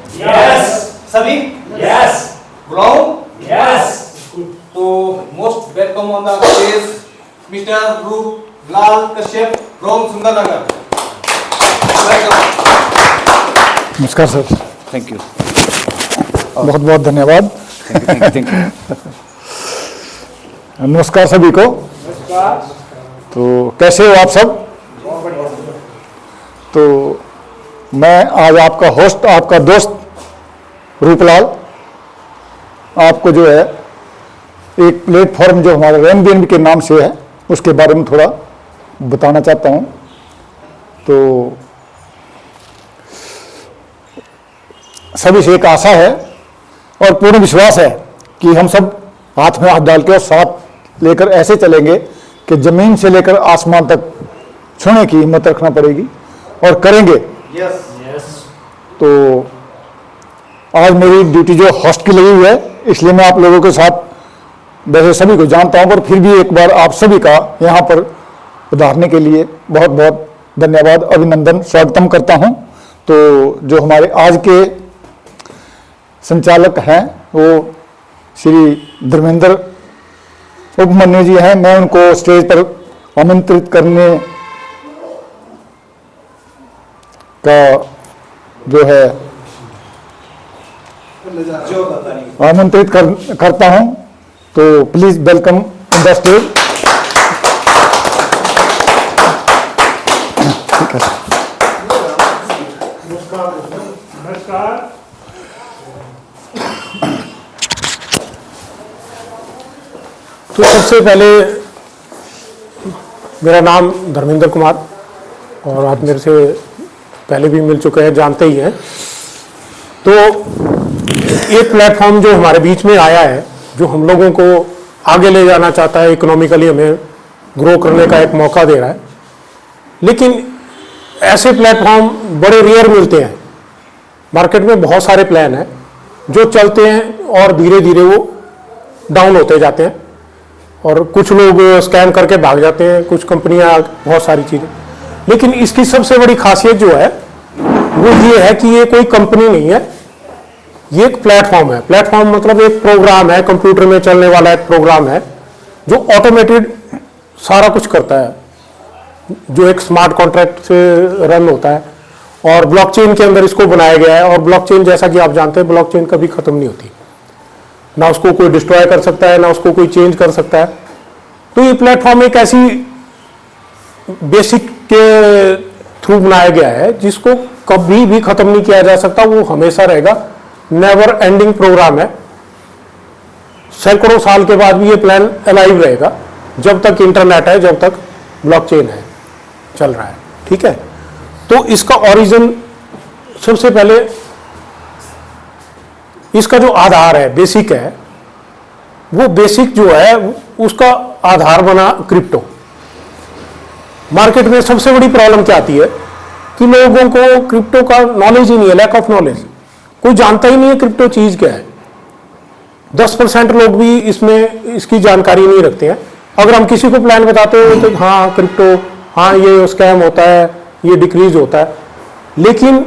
Yes. सभी yes. बुलाओ। Yes. तो most welcome on the stage mister Ruplal Kashyap from Sundarnagar. नमस्कार सर, थैंक यू। बहुत बहुत धन्यवाद। Thank you. नमस्कार सभी को। तो कैसे हो आप सब? तो मैं आज आपका होस्ट, आपका दोस्त रूपलाल, आपको जो है एक प्लेटफॉर्म जो हमारे रैनबीएनबी के नाम से है उसके बारे में थोड़ा बताना चाहता हूँ। तो सभी से एक आशा है और पूर्ण विश्वास है कि हम सब हाथ में हाथ डाल के और साथ लेकर ऐसे चलेंगे कि जमीन से लेकर आसमान तक छूने की हिम्मत रखना पड़ेगी और करेंगे। यस। यस। तो आज मेरी ड्यूटी जो होस्ट की लगी हुई है, इसलिए मैं आप लोगों के साथ वैसे सभी को जानता हूं, पर फिर भी एक बार आप सभी का यहाँ पर उधारने के लिए बहुत बहुत धन्यवाद, अभिनंदन, स्वागतम करता हूं। तो जो हमारे आज के संचालक हैं वो श्री धर्मेंद्र उपमन्यु जी हैं। मैं उनको स्टेज पर आमंत्रित करने का जो है आमंत्रित करता हूं। तो प्लीज वेलकम द स्टेज। ठीक है। नमस्कार। तो सबसे पहले मेरा नाम धर्मेंद्र कुमार, और आप मेरे से पहले भी मिल चुके हैं, जानते ही हैं। तो एक प्लेटफॉर्म जो हमारे बीच में आया है, जो हम लोगों को आगे ले जाना चाहता है, इकोनॉमिकली हमें ग्रो करने का एक मौका दे रहा है। लेकिन ऐसे प्लेटफॉर्म बड़े रेयर मिलते हैं। मार्केट में बहुत सारे प्लान हैं जो चलते हैं और धीरे धीरे वो डाउन होते जाते हैं, और कुछ लोग स्कैम करके भाग जाते हैं, कुछ कंपनियां, बहुत सारी चीज़ें। लेकिन इसकी सबसे बड़ी खासियत जो है वो ये है कि ये कोई कंपनी नहीं है, ये एक प्लेटफॉर्म है। प्लेटफॉर्म मतलब एक प्रोग्राम है, कंप्यूटर में चलने वाला एक प्रोग्राम है जो ऑटोमेटेड सारा कुछ करता है, जो एक स्मार्ट कॉन्ट्रैक्ट से रन होता है, और ब्लॉकचेन के अंदर इसको बनाया गया है। और ब्लॉकचेन, जैसा कि आप जानते हैं, ब्लॉकचेन कभी खत्म नहीं होती, ना उसको कोई डिस्ट्रॉय कर सकता है, ना उसको कोई चेंज कर सकता है। तो ये प्लेटफॉर्म एक ऐसी बेसिक के थ्रू बनाया गया है जिसको कभी भी खत्म नहीं किया जा सकता, वो हमेशा रहेगा, नेवर एंडिंग प्रोग्राम है। सैकड़ों साल के बाद भी ये प्लान अलाइव रहेगा, जब तक इंटरनेट है, जब तक ब्लॉकचेन है, चल रहा है। ठीक है। तो इसका ओरिजिन, सबसे पहले इसका जो आधार है, बेसिक है, वो बेसिक जो है उसका आधार बना क्रिप्टो। मार्केट में सबसे बड़ी प्रॉब्लम क्या आती है कि लोगों को क्रिप्टो का नॉलेज ही नहीं है, लैक ऑफ नॉलेज। कोई जानता ही नहीं है क्रिप्टो चीज क्या है। 10% लोग भी इसमें इसकी जानकारी नहीं रखते हैं। अगर हम किसी को प्लान बताते हो तो हाँ क्रिप्टो, हाँ ये स्कैम होता है, ये डिक्रीज होता है, लेकिन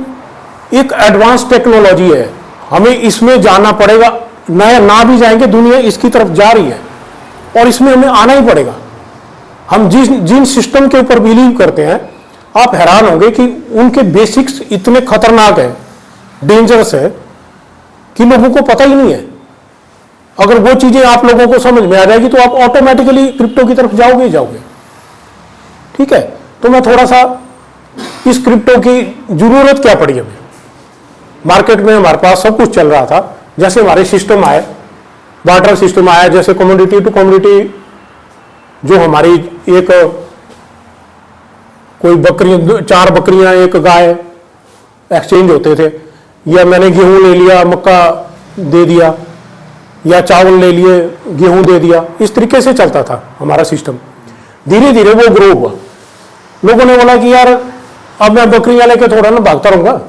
एक एडवांस टेक्नोलॉजी है, हमें इसमें जाना पड़ेगा। ना भी जाएंगे, दुनिया इसकी तरफ जा रही है और इसमें हमें आना ही पड़ेगा। हम जिन सिस्टम के ऊपर बिलीव करते हैं, आप हैरान होंगे कि उनके बेसिक्स इतने खतरनाक है, डेंजरस है, कि लोगों को पता ही नहीं है। अगर वो चीजें आप लोगों को समझ में आ जाएगी तो आप ऑटोमेटिकली क्रिप्टो की तरफ जाओगे ही जाओगे। ठीक है। तो मैं थोड़ा सा इस क्रिप्टो की जरूरत क्या पड़ी हमें। मार्केट में हमारे पास सब कुछ चल रहा था, जैसे हमारे सिस्टम आए, बार्टर सिस्टम आया, जैसे कमोडिटी टू कमोडिटी, जो हमारी एक कोई बकरी, 4 बकरियां 1 गाय एक्सचेंज होते थे, या मैंने गेहूं ले लिया, मक्का दे दिया, या चावल ले लिए, गेहूं दे दिया, इस तरीके से चलता था हमारा सिस्टम। धीरे धीरे वो ग्रो हुआ। लोगों ने बोला कि यार अब मैं बकरियां लेके थोड़ा ना भागता रहूंगा,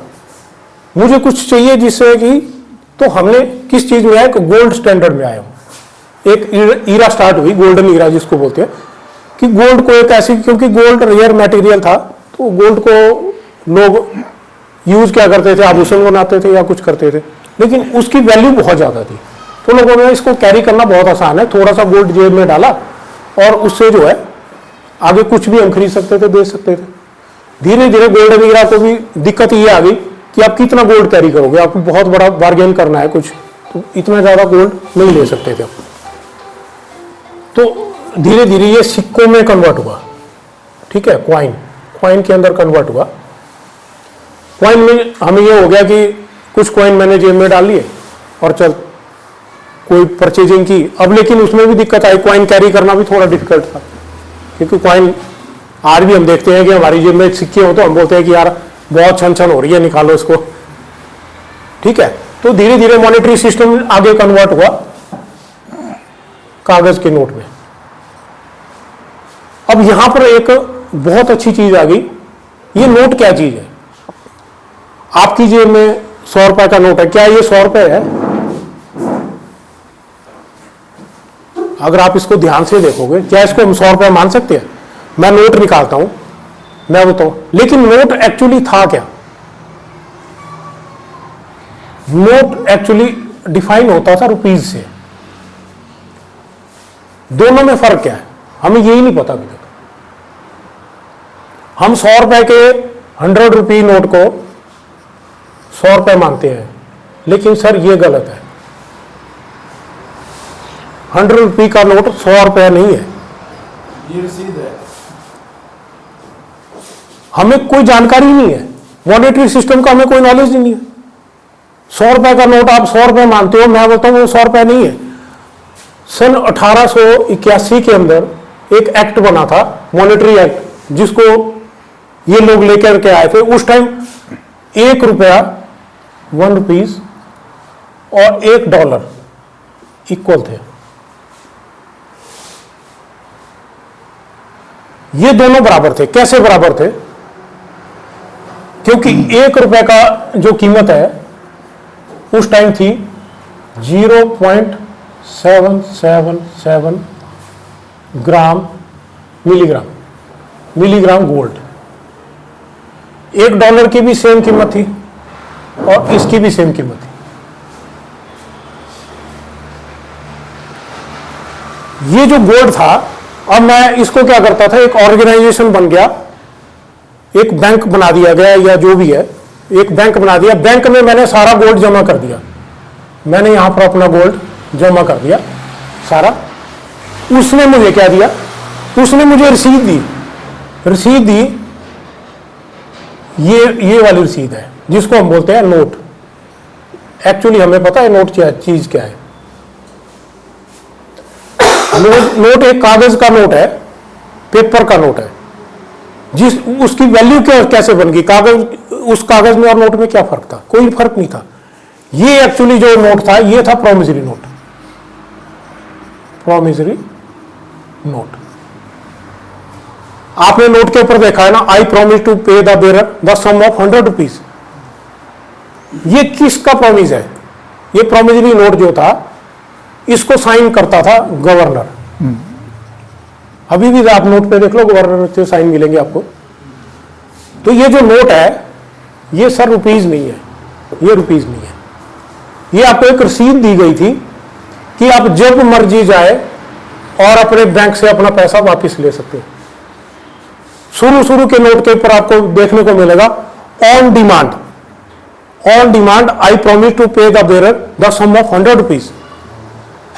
मुझे कुछ चाहिए जिससे कि, तो हमने किस चीज में आया, गोल्ड स्टैंडर्ड में आया। एक ईरा स्टार्ट हुई, गोल्डन ईरा जिसको बोलते हैं, कि गोल्ड को एक ऐसी, क्योंकि गोल्ड रेयर मटेरियल था, तो गोल्ड को लोग यूज क्या करते थे, आभूषण बनाते थे या कुछ करते थे, लेकिन उसकी वैल्यू बहुत ज्यादा थी। तो लोगों ने इसको कैरी करना बहुत आसान है, थोड़ा सा गोल्ड जेब में डाला और उससे जो है आगे कुछ भी हम खरीद सकते थे, बेच सकते थे। धीरे धीरे गोल्डन ईरा को भी दिक्कत ये आ गई कि आप कितना गोल्ड कैरी करोगे, आपको बहुत बड़ा बार्गेन करना है कुछ, तो इतना ज्यादा गोल्ड नहीं ले सकते थे। तो धीरे धीरे ये सिक्कों में कन्वर्ट हुआ, ठीक है, क्वाइन के अंदर कन्वर्ट हुआ। क्वाइन में हमें ये हो गया कि कुछ क्वाइन मैंने जेब में डाल लिए और चल कोई परचेजिंग की। अब लेकिन उसमें भी दिक्कत आई, क्वाइन कैरी करना भी थोड़ा डिफिकल्ट था, क्योंकि क्वाइन आज भी हम देखते हैं कि हमारी जेब में सिक्के हो तो हम बोलते हैं कि यार बहुत छन छन हो रही है, निकालो इसको, ठीक है। तो धीरे धीरे मॉनेटरी सिस्टम आगे कन्वर्ट हुआ कागज के नोट में। अब यहां पर एक बहुत अच्छी चीज आ गई, ये नोट क्या चीज है। आपकी जेब में 100 रुपए का नोट है, क्या ये 100 रुपए है? अगर आप इसको ध्यान से देखोगे, क्या इसको हम 100 रुपए मान सकते हैं? मैं नोट निकालता हूं, मैं बताऊं, लेकिन नोट एक्चुअली था क्या? नोट एक्चुअली डिफाइन होता था रुपीज से। दोनों में फर्क क्या है, हमें यही नहीं पता अभी तक। हम 100 रुपए के 100 रुपी नोट को 100 रुपए मानते हैं, लेकिन सर ये गलत है। 100 रुपी का नोट 100 रुपए नहीं है, ये रसीद है। हमें कोई जानकारी नहीं है, मॉनेटरी सिस्टम का हमें कोई नॉलेज नहीं है। 100 रुपए का नोट आप 100 रुपए मानते हो, मैं बोलता हूं वो 100 रुपए नहीं है। सन 1881 के अंदर एक एक्ट बना था, मॉनेटरी एक्ट, जिसको ये लोग लेकर के आए थे। उस टाइम 1 रुपया 1 रुपीज और $1 इक्वल थे। ये दोनों बराबर थे। कैसे बराबर थे? क्योंकि 1 रुपए का जो कीमत है उस टाइम थी 0.777 मिलीग्राम गोल्ड। $1 की भी सेम कीमत थी और इसकी भी सेम कीमत थी। ये जो गोल्ड था, अब मैं इसको क्या करता था, एक ऑर्गेनाइजेशन बन गया, एक बैंक बना दिया गया, या जो भी है, एक बैंक बना दिया। बैंक में मैंने सारा गोल्ड जमा कर दिया, मैंने यहां पर अपना गोल्ड जमा कर दिया सारा। उसने मुझे क्या दिया? उसने मुझे रसीद दी। रसीद दी, ये वाली रसीद है जिसको हम बोलते हैं नोट। एक्चुअली हमें पता है नोट क्या चीज क्या है। नोट एक कागज का नोट है, पेपर का नोट है, जिस उसकी वैल्यू क्या कैसे बन गई? कागज, उस कागज में और नोट में क्या फर्क था? कोई फर्क नहीं था। ये एक्चुअली जो नोट था, ये था प्रोमिसरी नोट। प्रोमिसरी नोट आपने नोट के ऊपर देखा है ना, I promise to pay the bearer the sum of 100 rupees. ये किसका प्रॉमिस है? ये प्रोमिसरी नोट जो था, इसको साइन करता था गवर्नर। अभी भी आप नोट पे देख लो, गवर्नर से साइन मिलेंगे आपको। तो ये जो नोट है, ये सर रुपीज नहीं है, ये रुपीज नहीं है। ये आपको एक रसीद दी गई थी कि आप जब मर्जी जाए और अपने बैंक से अपना पैसा वापस ले सकते हो। शुरू के नोट के ऊपर आपको देखने को मिलेगा on demand, I promise to pay the bearer the sum of 100 rupees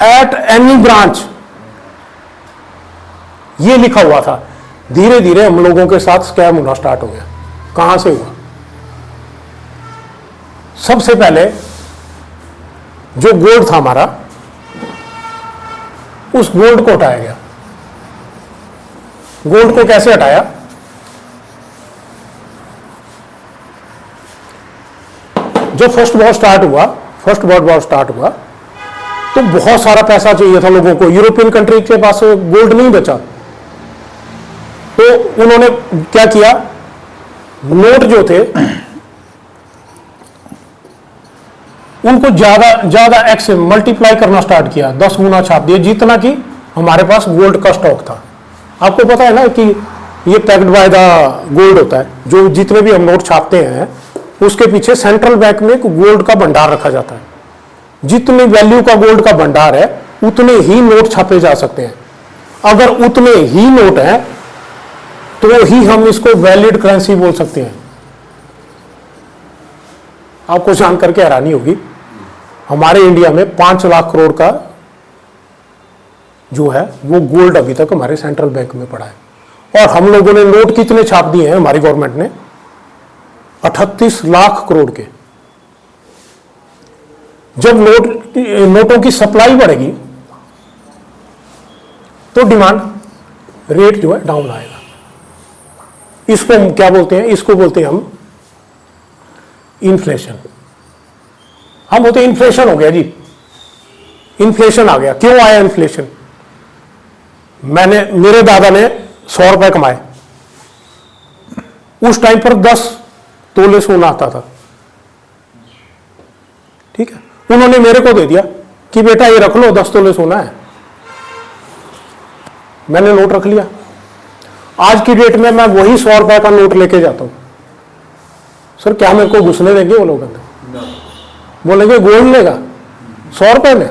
at any branch, ये लिखा हुआ था। धीरे धीरे हम लोगों के साथ स्कैम होना स्टार्ट हो गया। कहां से हुआ? सबसे पहले जो गोल्ड था हमारा, उस गोल्ड को हटाया गया। गोल्ड को कैसे हटाया? जब फर्स्ट वॉर स्टार्ट हुआ, फर्स्ट वर्ल्ड वॉर स्टार्ट हुआ, तो बहुत सारा पैसा चाहिए था लोगों को। यूरोपियन कंट्री के पास गोल्ड नहीं बचा, तो उन्होंने क्या किया, नोट जो थे उनको ज्यादा एक्स मल्टीप्लाई करना स्टार्ट किया, 10 गुना छाप दिए, जितना कि हमारे पास गोल्ड का स्टॉक था। आपको पता है ना कि ये पैक्ड बाय द गोल्ड होता है, जो जितने भी हम नोट छापते हैं उसके पीछे सेंट्रल बैंक में एक गोल्ड का भंडार रखा जाता है। जितनी वैल्यू का गोल्ड का भंडार है उतने ही नोट छापे जा सकते हैं। अगर उतने ही नोट हैं तो ही हम इसको वैलिड करेंसी बोल सकते हैं। आपको जान करके हैरानी होगी, हमारे इंडिया में 5 लाख करोड़ का जो है वो गोल्ड अभी तक हमारे सेंट्रल बैंक में पड़ा है। और हम लोगों ने नोट कितने छाप दिए हैं, हमारी गवर्नमेंट ने 38 लाख करोड़ के। जब नोटों की सप्लाई बढ़ेगी तो डिमांड रेट जो है डाउन आएगा। इसको हम क्या बोलते हैं, इसको बोलते हैं हम इन्फ्लेशन। हम बोलते हैं इन्फ्लेशन हो गया जी, इन्फ्लेशन आ गया। क्यों आया इन्फ्लेशन? मेरे दादा ने 100 रुपए कमाए, उस टाइम पर 10 तोले सोना आता था, ठीक है। उन्होंने मेरे को दे दिया कि बेटा ये रख लो, 10 तोले सोना है। मैंने नोट रख लिया। आज की डेट में मैं वही 100 रुपए का नोट लेके जाता हूं, सर क्या मेरे को घुसने देंगे वो लोग? बोलेंगे गोल्ड लेगा 100 रुपए में,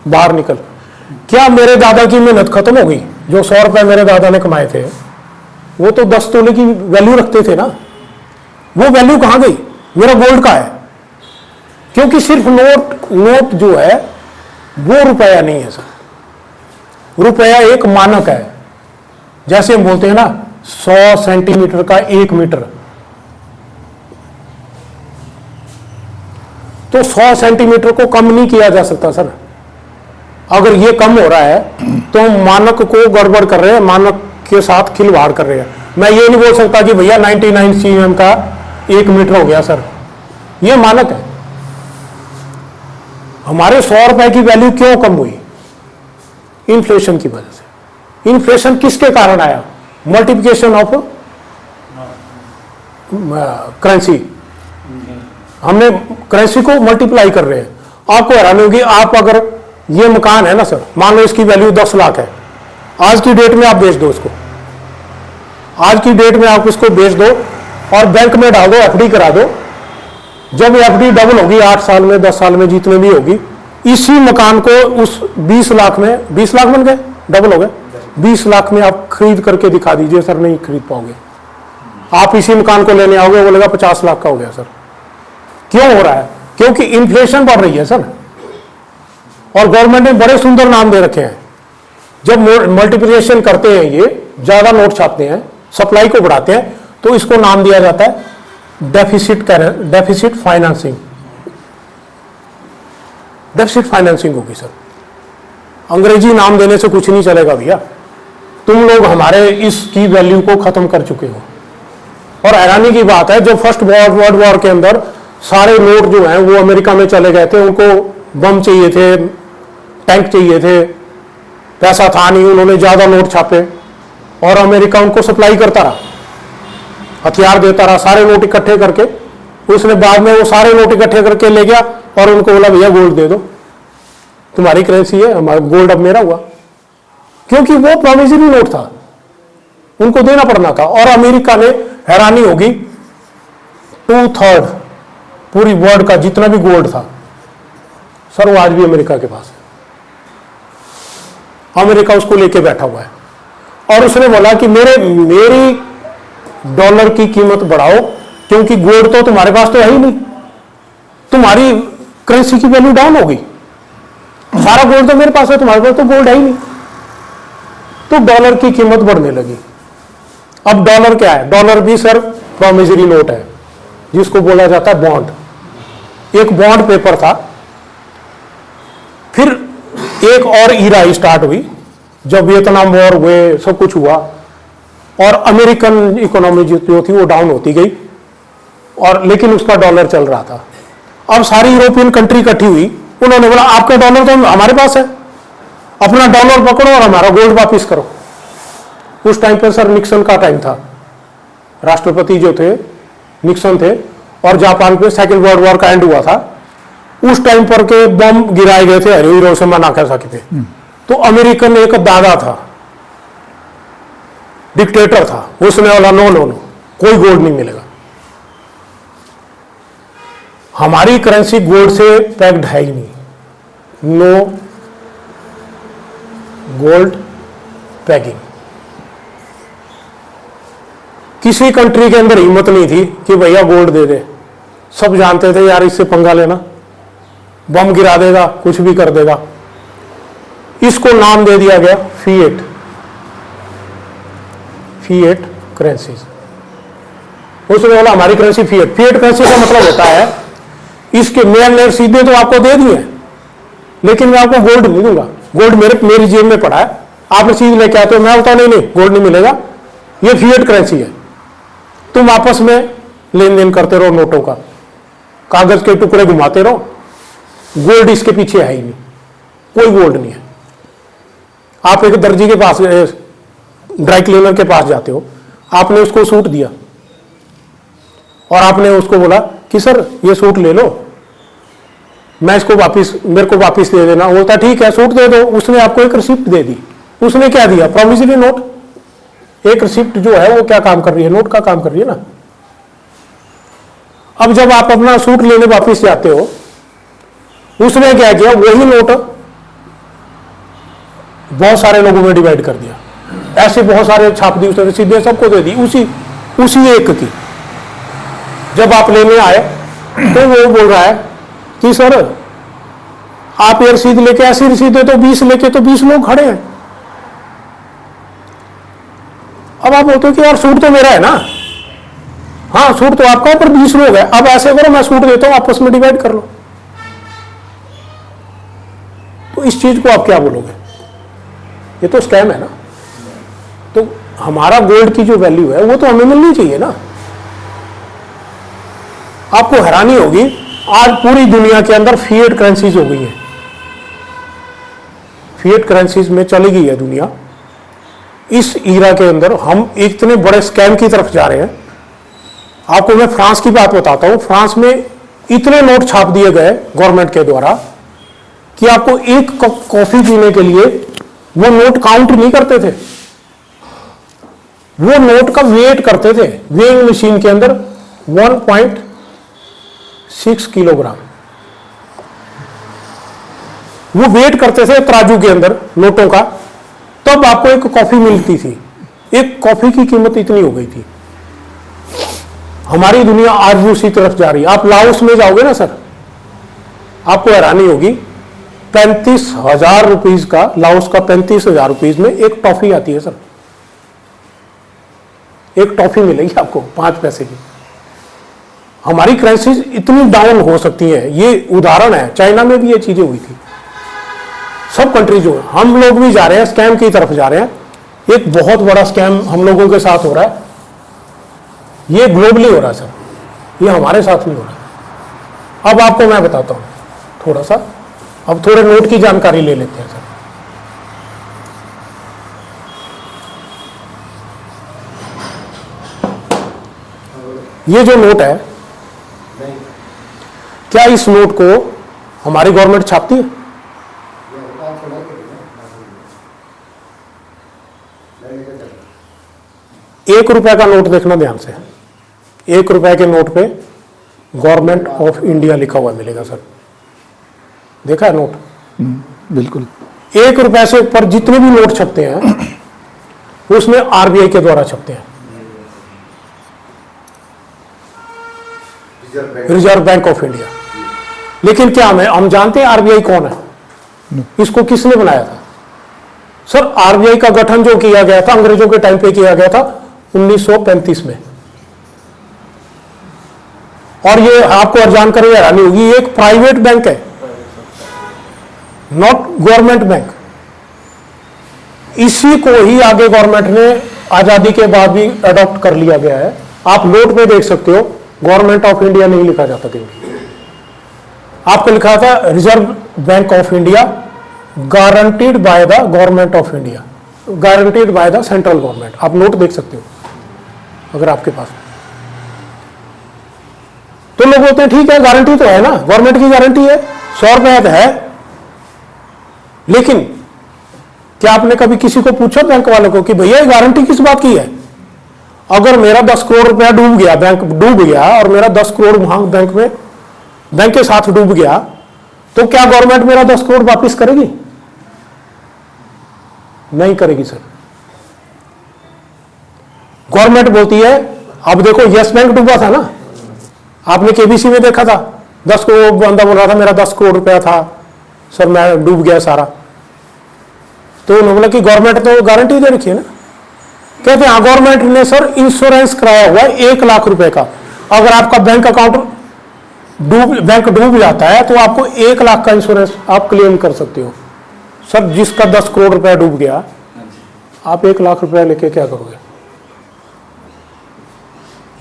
बाहर निकल। क्या मेरे दादा की मेहनत खत्म हो गई? जो 100 रुपए मेरे दादा ने कमाए थे वो तो 10 तोले की वैल्यू रखते थे ना, वो वैल्यू कहां गई? मेरा गोल्ड का है। क्योंकि सिर्फ नोट जो है वो रुपया नहीं है सर। रुपया एक मानक है। जैसे हम बोलते हैं ना 100 सेंटीमीटर का 1 मीटर, तो 100 सेंटीमीटर को कम नहीं किया जा सकता सर। अगर ये कम हो रहा है तो हम मानक को गड़बड़ कर रहे हैं, मानक के साथ खिलवाड़ कर रहे हैं। मैं ये नहीं बोल सकता कि भैया 99 cm का 1 मीटर हो गया सर, ये मानक है। हमारे 100 रुपए की वैल्यू क्यों कम हुई? इन्फ्लेशन की वजह से। इन्फ्लेशन किसके कारण आया? Multiplication of currency. हमने करेंसी को मल्टीप्लाई कर रहे हैं। आपको हैरानी होगी, आप अगर ये मकान है ना सर, मान लो इसकी वैल्यू 10 लाख है, आज की डेट में आप बेच दो इसको, आज की डेट में आप इसको बेच दो और बैंक में डाल दो, एफडी करा दो। जब एफडी डबल होगी 8 साल में, 10 साल में, जितने भी होगी, इसी मकान को उस 20 लाख में, 20 लाख बन गए, डबल हो गए, 20 लाख में आप खरीद करके दिखा दीजिए। सर नहीं खरीद पाओगे। आप इसी मकान को लेने आओगे, बोलेगा 50 लाख का हो गया सर। क्यों हो रहा है? क्योंकि इन्फ्लेशन बढ़ रही है सर। और गवर्नमेंट ने बड़े सुंदर नाम दे रखे हैं। जब मल्टीप्लिकेशन करते हैं, ये ज्यादा नोट छापते हैं, सप्लाई को बढ़ाते हैं, तो इसको नाम दिया जाता है डेफिसिट फाइनेंसिंग। डेफिसिट फाइनेंसिंग होगी सर। अंग्रेजी नाम देने से कुछ नहीं चलेगा भैया। तुम लोग हमारे इसकी वैल्यू को खत्म कर चुके हो। और हैरानी की बात है, जो फर्स्ट वर्ल्ड वॉर के अंदर सारे नोट जो हैं वो अमेरिका में चले गए थे। उनको बम चाहिए थे, टैंक चाहिए थे, पैसा था नहीं, उन्होंने ज्यादा नोट छापे और अमेरिका उनको सप्लाई करता रहा, हथियार देता रहा, सारे नोट इकट्ठे करके। उसने बाद में वो सारे नोट इकट्ठे करके ले गया और उनको बोला भैया गोल्ड दे दो, तुम्हारी करेंसी है, हमारा गोल्ड अब मेरा हुआ। क्योंकि वो प्रोविजनरी नोट था, उनको देना पड़ना था। और अमेरिका ने, हैरानी होगी, 2/3 पूरी वर्ल्ड का जितना भी गोल्ड था सर, वो आज भी अमेरिका के पास है। अमेरिका उसको लेके बैठा हुआ है और उसने बोला कि मेरी डॉलर की कीमत बढ़ाओ, क्योंकि गोल्ड तो तुम्हारे पास तो है ही नहीं, तुम्हारी करेंसी की वैल्यू डाउन होगी। सारा गोल्ड तो मेरे पास है, तुम्हारे पास तो गोल्ड है ही नहीं। तो डॉलर की कीमत बढ़ने लगी। अब डॉलर क्या है? डॉलर भी सर प्रोमिसरी नोट है, जिसको बोला जाता है बॉन्ड। एक बॉन्ड पेपर था। फिर एक और ईरा स्टार्ट हुई, जब वियतनाम वॉर हुए, सब कुछ हुआ और अमेरिकन इकोनॉमी जो थी वो डाउन होती गई, और लेकिन उसका डॉलर चल रहा था। अब सारी यूरोपियन कंट्री इकट्ठी हुई, उन्होंने बोला आपका डॉलर तो हमारे पास है, अपना डॉलर पकड़ो और हमारा गोल्ड वापिस करो। उस टाइम पर सर निक्सन का टाइम था, राष्ट्रपति जो थे निक्सन थे, और जापान पे सेकेंड वर्ल्ड वॉर का एंड हुआ था। उस टाइम पर के बम गिराए गए थे हिरोशिमा नागासाकी पे। तो अमेरिकन एक दादा था, डिक्टेटर था, उसने बोला नो नो नो, कोई गोल्ड नहीं मिलेगा। हमारी करेंसी गोल्ड से पैक्ड है ही नहीं, नो गोल्ड पैकिंग। किसी कंट्री के अंदर हिम्मत नहीं थी कि भैया गोल्ड दे दे। सब जानते थे यार इससे पंगा लेना, बम गिरा देगा, कुछ भी कर देगा। इसको नाम दे दिया गया फिएट, फिएट करेंसीज। उसने बोला हमारी करेंसी फिएट। फिएट करेंसी का मतलब होता है इसके मैंने रसीदें तो आपको दे दी है, लेकिन मैं आपको गोल्ड नहीं दूंगा। गोल्ड मेरी जेब में पड़ा है, आप रसीद लेके आते हो, मैं बोलता नहीं नहीं गोल्ड नहीं मिलेगा, ये फिएट करेंसी है। तुम आपस में लेन देन करते रहो, नोटों का कागज के टुकड़े घुमाते रहो, गोल्ड इसके पीछे है ही नहीं, कोई गोल्ड नहीं है। आप एक दर्जी के पास, ड्राई क्लीनर के पास जाते हो, आपने उसको सूट दिया और आपने उसको बोला कि सर ये सूट ले लो, मैं इसको वापस, मेरे को वापस दे देना। बोलता ठीक है सूट दे दो। उसने आपको एक रिसिप्ट दे दी। उसने क्या दिया? Promissory note. एक रिसिप्ट जो है वो क्या काम कर रही है? नोट का काम कर रही है ना। अब जब आप अपना सूट लेने वापस जाते हो, उसने क्या किया? वही नोट बहुत सारे लोगों में डिवाइड कर दिया, ऐसे बहुत सारे छाप दी उसने, रसीदें सबको दे दी उसी एक की। जब आप लेने आए तो वो बोल रहा है कि सर आप ये रसीद लेके, ऐसी रसीदें तो 20 लेके तो 20 लोग खड़े हैं। अब आप बोलते हो कि यार सूट तो मेरा है ना, हाँ सूट तो आपका पर 20 लोग है। अब ऐसे करो मैं सूट देता हूं, आपस में डिवाइड कर लो। तो इस चीज को आप क्या बोलोगे? ये तो स्कैम है ना। तो हमारा गोल्ड की जो वैल्यू है वो तो हमें मिलनी चाहिए ना। आपको हैरानी होगी, आज पूरी दुनिया के अंदर फिएट करेंसीज हो गई है, फिएट करेंसीज में चली गई है दुनिया। इस ईरा के अंदर हम इतने बड़े स्कैम की तरफ जा रहे हैं। आपको मैं फ्रांस की बात बताता हूं। फ्रांस में इतने नोट छाप दिए गए गवर्नमेंट के द्वारा कि आपको एक कप कॉफी पीने के लिए वो नोट काउंट नहीं करते थे, वो नोट का वेट करते थे वेइंग मशीन के अंदर 1.6 किलोग्राम वो वेट करते थे तराजू के अंदर नोटों का, तब आपको एक कॉफी मिलती थी। एक कॉफी की कीमत इतनी हो गई थी। हमारी दुनिया आज भी उसी तरफ जा रही है। आप लाओस में जाओगे ना सर, आपको हैरानी होगी, 35,000 रुपीज का, लाओस का 35,000 रुपीज में एक टॉफी आती है सर। एक टॉफी मिलेगी आपको 5 पैसे की। हमारी करेंसीज इतनी डाउन हो सकती है, ये उदाहरण है। चाइना में भी ये चीजें हुई थी। सब कंट्री जो है, हम लोग भी जा रहे हैं, स्कैम की तरफ जा रहे हैं। एक बहुत बड़ा स्कैम हम लोगों के साथ हो रहा है। ये ग्लोबली हो रहा है सर, ये हमारे साथ नहीं हो रहा है। अब आपको मैं बताता हूं थोड़ा सा, अब थोड़े नोट की जानकारी ले लेते हैं सर। ये जो नोट है, क्या इस नोट को हमारी गवर्नमेंट छापती है? ₹1 का नोट देखना ध्यान से। ₹1 के नोट पे गवर्नमेंट ऑफ इंडिया लिखा हुआ मिलेगा सर। देखा है नोट? बिल्कुल। ₹1 से ऊपर जितने भी नोट छपते हैं उसमें आरबीआई के द्वारा छपते हैं, रिजर्व बैंक ऑफ इंडिया। लेकिन क्या हम जानते हैं आरबीआई कौन है? इसको किसने बनाया था? सर आरबीआई का गठन जो किया गया था अंग्रेजों के टाइम पे किया गया था 1935 में। और ये आपको और जानकारी हैरानी होगी, ये एक प्राइवेट बैंक है, नॉट गवर्नमेंट बैंक। इसी को ही आगे गवर्नमेंट ने आजादी के बाद भी अडॉप्ट कर लिया गया है। आप नोट में देख सकते हो, गवर्नमेंट ऑफ इंडिया नहीं लिखा जाता कहीं, आपको लिखा था reserve bank of India, guaranteed by the government of India, guaranteed by the central government. आप नोट देख सकते हो अगर आपके पास। तो लोग बोलते हैं ठीक है गारंटी तो है ना, गवर्नमेंट की गारंटी है, 100 रुपए है। लेकिन क्या आपने कभी किसी को पूछा बैंक वालों को कि भैया ये गारंटी किस बात की है? अगर मेरा 10 करोड़ रुपया डूब गया, बैंक डूब गया और मेरा 10 करोड़ वहां बैंक में बैंक के साथ डूब गया तो क्या गवर्नमेंट मेरा 10 करोड़ वापस करेगी? नहीं करेगी सर। गवर्नमेंट बोलती है, अब देखो यस बैंक डूबा था ना, आपने केबीसी में देखा था, 10 करोड़ बंदा बोल रहा था मेरा 10 करोड़ रुपया था सर, मैं डूब गया सारा। तो उन्होंने बोला कि गवर्नमेंट तो गारंटी दे रखी है ना। कहते हैं हाँ, गवर्नमेंट ने सर इंश्योरेंस कराया हुआ है 1 लाख रुपए का। अगर आपका बैंक अकाउंट बैंक डूब जाता है तो आपको 1 लाख का इंश्योरेंस आप क्लेम कर सकते हो। सर जिसका 10 करोड़ रुपया डूब गया, आप 1 लाख रुपया लेके क्या करोगे?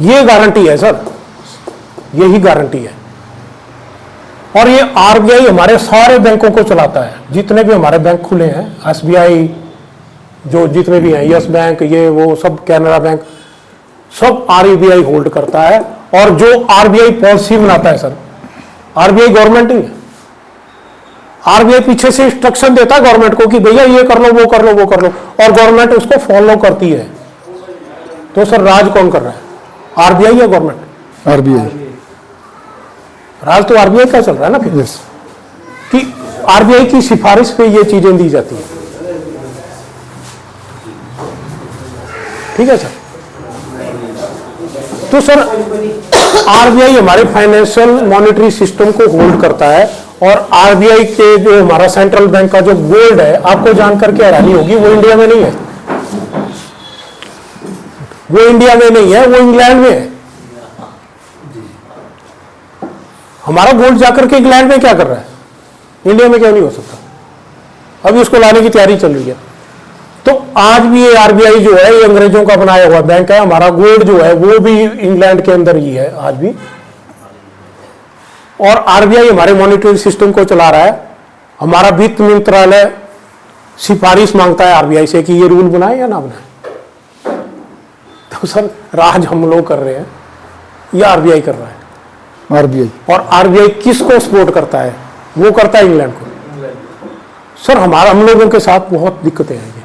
ये गारंटी है सर, यही गारंटी है। और ये आरबीआई हमारे सारे बैंकों को चलाता है, जितने भी हमारे बैंक खुले हैं, एसबीआई जो जितने भी हैं, यस बैंक, ये वो सब, कैनरा बैंक, सब आरबीआई होल्ड करता है। और जो आरबीआई पॉलिसी बनाता है सर, आरबीआई गवर्नमेंट ही है। आरबीआई पीछे से इंस्ट्रक्शन देता है गवर्नमेंट को कि भैया ये कर लो, वो कर लो, वो कर लो, और गवर्नमेंट उसको फॉलो करती है। तो सर राज कौन कर रहा है, आरबीआई या गवर्नमेंट? आरबीआई। राज तो आरबीआई का चल रहा है ना फिर, यस। कि आरबीआई की सिफारिश पे ये चीजें दी जाती हैं। ठीक है सर। तो सर आरबीआई हमारे फाइनेंशियल मॉनेटरी सिस्टम को होल्ड करता है। और आरबीआई के जो हमारा सेंट्रल बैंक का जो गोल्ड है, आपको जानकर के हैरानी होगी, वो इंडिया में नहीं है, वो इंडिया में नहीं है, वो इंग्लैंड में है। हमारा गोल्ड जाकर के इंग्लैंड में क्या कर रहा है, इंडिया में क्यों नहीं हो सकता? अभी उसको लाने की तैयारी चल रही है। तो आज भी ये आरबीआई जो है, ये अंग्रेजों का बनाया हुआ बैंक है। हमारा गोल्ड जो है वो भी इंग्लैंड के अंदर ही है आज भी। और आरबीआई हमारे मॉनेटरी सिस्टम को चला रहा है। हमारा वित्त मंत्रालय सिफारिश मांगता है आरबीआई से कि ये रूल बनाए या ना बनाए। तो सर राज हम लोग कर रहे हैं या आरबीआई कर रहा है? आरबीआई। और आरबीआई किसको सपोर्ट करता है? वो करता है इंग्लैंड को। सर हमारा, हम लोगों के साथ बहुत दिक्कतें हैं।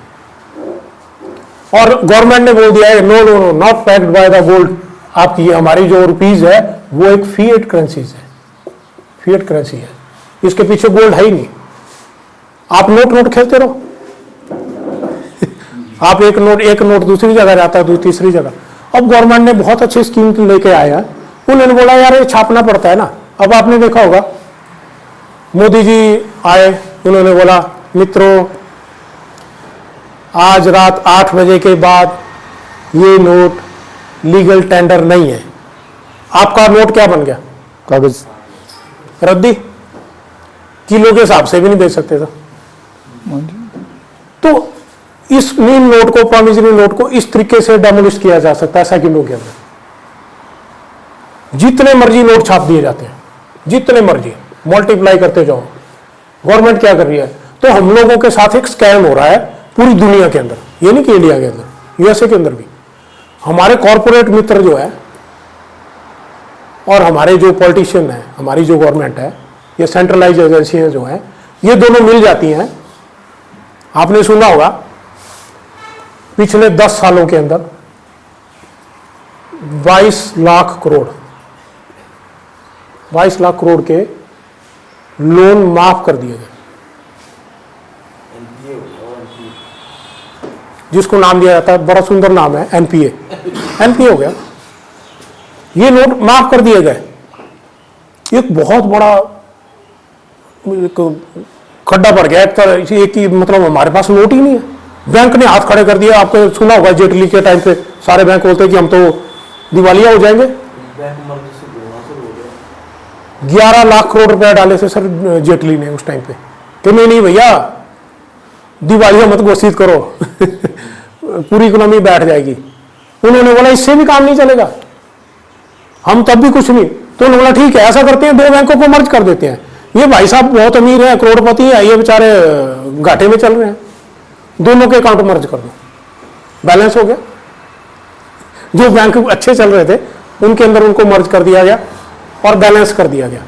और गवर्नमेंट ने बोल दिया है no no no, not backed by the gold. आपकी हमारी जो रुपीज है वो एक फिएट करेंसीज है, फिएट करेंसी है, इसके पीछे गोल्ड है ही नहीं। आप नोट खेलते रहो आप एक नोट दूसरी जगह जाता है, तीसरी जगह। अब गवर्नमेंट ने बहुत अच्छी स्कीम लेके आया है। उन्होंने बोला यार ये छापना पड़ता है ना। अब आपने देखा होगा मोदी जी आए, उन्होंने बोला मित्रों आज रात 8 बजे के बाद ये नोट लीगल टेंडर नहीं है। आपका नोट क्या बन गया? कागज, रद्दी, किलो के हिसाब से भी नहीं बेच सकते थे। तो इस नील नोट को, प्रॉमिसरी नोट को इस तरीके से डेमोलिश किया जा सकता है सेकंडों के अंदर। जितने मर्जी नोट छाप दिए जाते हैं, जितने मर्जी मल्टीप्लाई करते जाओ। गवर्नमेंट क्या कर रही है? तो हम लोगों के साथ एक स्कैम हो रहा है पूरी दुनिया के अंदर, ये नहीं कि इंडिया के अंदर, यूएसए के अंदर भी। हमारे कॉरपोरेट मित्र जो है और हमारे जो पॉलिटिशियन है, हमारी जो गवर्नमेंट है, ये सेंट्रलाइज एजेंसियां जो हैं, ये दोनों मिल जाती हैं। आपने सुना होगा पिछले 10 सालों के अंदर 22 लाख करोड़ के लोन माफ कर दिए गए, जिसको नाम दिया जाता है, बड़ा सुंदर नाम है, एनपीए हो गया। ये नोट माफ कर दिए गए। एक बहुत बड़ा खड्डा पड़ गया एक तरह, एक ही मतलब हमारे पास नोट ही नहीं है। बैंक ने हाथ खड़े कर दिया। आपको सुना होगा जेटली के टाइम पे सारे बैंक बोलते कि हम तो दिवालिया हो जाएंगे। 11 लाख करोड़ रुपया डाले थे सर जेटली ने उस टाइम पे, कि नहीं भैया दिवालिया मत घोषित करो पूरी इकोनॉमी बैठ जाएगी। उन्होंने बोला इससे भी काम नहीं चलेगा, हम तब भी कुछ नहीं। तो उन्होंने बोला ठीक है ऐसा करते हैं, 2 बैंकों को मर्ज कर देते हैं। ये भाई साहब बहुत अमीर हैं, करोड़पति हैं, ये बेचारे घाटे में चल रहे हैं, दोनों के अकाउंट मर्ज कर दो, बैलेंस हो गया। जो बैंक अच्छे चल रहे थे उनके अंदर उनको मर्ज कर दिया गया और बैलेंस कर दिया गया।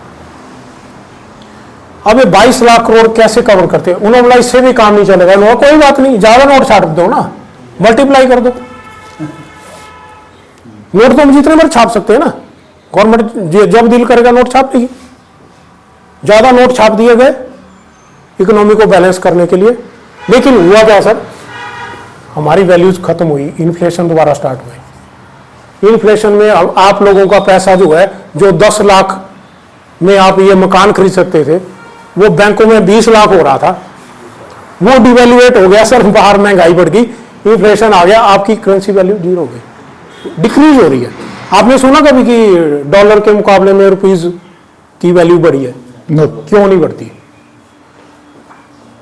अब ये 22 लाख करोड़ कैसे कवर करते हैं? उन्होंने बोला इससे भी काम नहीं चलेगा। उन्होंने कोई बात नहीं, ज्यादा नोट छाप दो ना, मल्टीप्लाई कर दो। नोट तो हम जितने बार छाप सकते हैं ना, गवर्नमेंट जब दिल करेगा नोट छाप देगी। ज्यादा नोट छाप दिए गए इकोनॉमी को बैलेंस करने के लिए, लेकिन हुआ क्या सर, हमारी वैल्यूज खत्म हुई, इन्फ्लेशन दोबारा स्टार्ट हुई। इन्फ्लेशन में अब आप लोगों का पैसा जो है, जो 10 लाख में आप ये मकान खरीद सकते थे, वो बैंकों में 20 लाख हो रहा था, वो डिवेल्युएट हो गया सर, बाहर महंगाई बढ़ गई, इन्फ्लेशन आ गया, आपकी करेंसी वैल्यू जीरो हो गई, डिक्रीज हो रही है। आपने सुना कभी कि डॉलर के मुकाबले में रुपीज की वैल्यू बढ़ी है? नो। क्यों नहीं बढ़ती?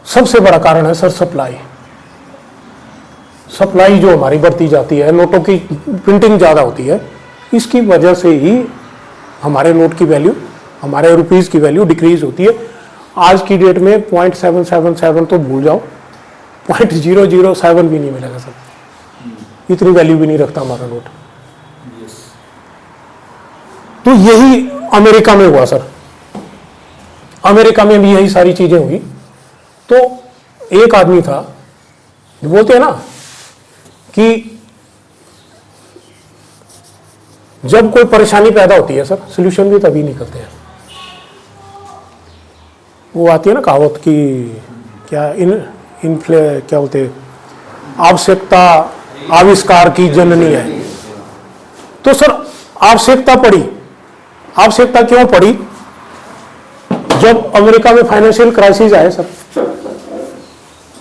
सबसे बड़ा कारण है सर सप्लाई। सप्लाई जो हमारी बढ़ती जाती है, नोटों की प्रिंटिंग ज्यादा होती है, इसकी वजह से ही हमारे नोट की वैल्यू, हमारे रुपीज की वैल्यू डिक्रीज होती है। आज की डेट में 0.777 तो भूल जाओ, 0.007 भी नहीं मिलेगा सर, इतनी वैल्यू भी नहीं रखता हमारा नोट। तो यही अमेरिका में हुआ सर, अमेरिका में भी यही सारी चीजें हुई। तो एक आदमी था, बोलते हैं ना कि जब कोई परेशानी पैदा होती है सर, सॉल्यूशन भी तभी निकलते हैं। वो आती है ना कहावत कि क्या क्या बोलते हैं, आवश्यकता आविष्कार की जननी है। तो सर आवश्यकता पड़ी, आवश्यकता क्यों पड़ी? जब अमेरिका में फाइनेंशियल क्राइसिस आए सर,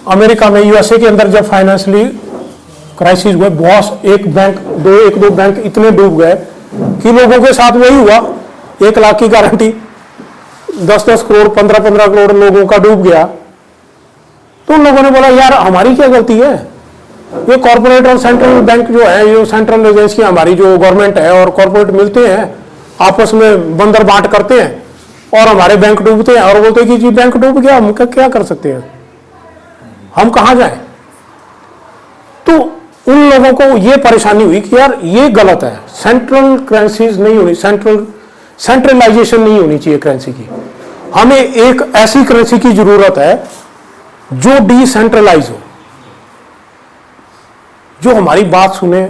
अमेरिका में यूएसए के अंदर जब फाइनेंशियली क्राइसिस हुए, बहुत एक दो बैंक इतने डूब गए कि लोगों के साथ वही हुआ। 1 लाख की गारंटी, 10-10 करोड़ 15-15 करोड़ लोगों का डूब गया। तो उन लोगों ने बोला यार हमारी क्या गलती है, ये कॉर्पोरेट और सेंट्रल बैंक जो है, ये सेंट्रल एजेंसी हमारी जो गवर्नमेंट है और कॉर्पोरेट मिलते हैं, आपस में बंदर बांट करते हैं और हमारे बैंक डूबते हैं और बोलते हैं कि जी बैंक डूब गया, हम क्या कर सकते हैं, हम कहां जाएं। तो उन लोगों को ये परेशानी हुई कि यार ये गलत है, सेंट्रल करेंसीज नहीं होनी, सेंट्रलाइजेशन नहीं होनी चाहिए करेंसी की। हमें एक ऐसी करेंसी की जरूरत है जो डिसेंट्रलाइज हो, जो हमारी बात सुने,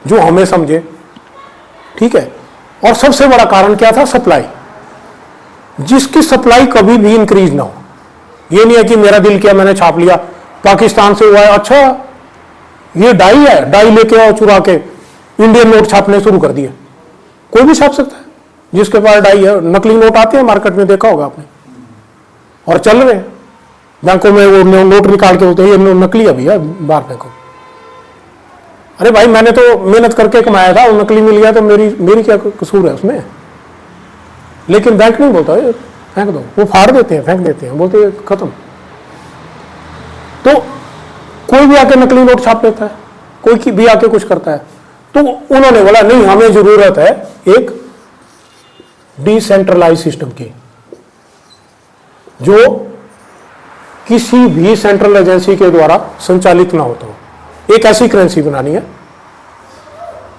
जो हमें समझे, ठीक है। और सबसे बड़ा कारण क्या था? सप्लाई, जिसकी सप्लाई कभी भी इंक्रीज ना हो। ये नहीं है कि मेरा दिल किया मैंने छाप लिया, पाकिस्तान से हुआ है, अच्छा ये डाई है, डाई लेके आओ चुरा के, इंडियन नोट छापने शुरू कर दिए। कोई भी छाप सकता है जिसके पास डाई है। नकली नोट आते हैं मार्केट में, देखा होगा आपने, और चल रहे हैं बैंकों में, वो नोट निकाल के बोलते हैं ये नकली है भैया, बाहर फेंको। अरे भाई मैंने तो मेहनत करके कमाया था, वो नकली मिल गया तो मेरी क्या कसूर है उसमें? लेकिन बैंक नहीं बोलता है फेंक दो, वो फाड़ देते हैं, फेंक देते हैं, बोलते हैं खत्म। तो कोई भी आके नकली नोट छाप लेता है, कोई भी आके कुछ करता है। तो उन्होंने बोला नहीं, हमें जरूरत है एक डिसेंट्रलाइज सिस्टम की, जो किसी भी सेंट्रल एजेंसी के द्वारा संचालित ना होता हो। एक ऐसी करेंसी बनानी है।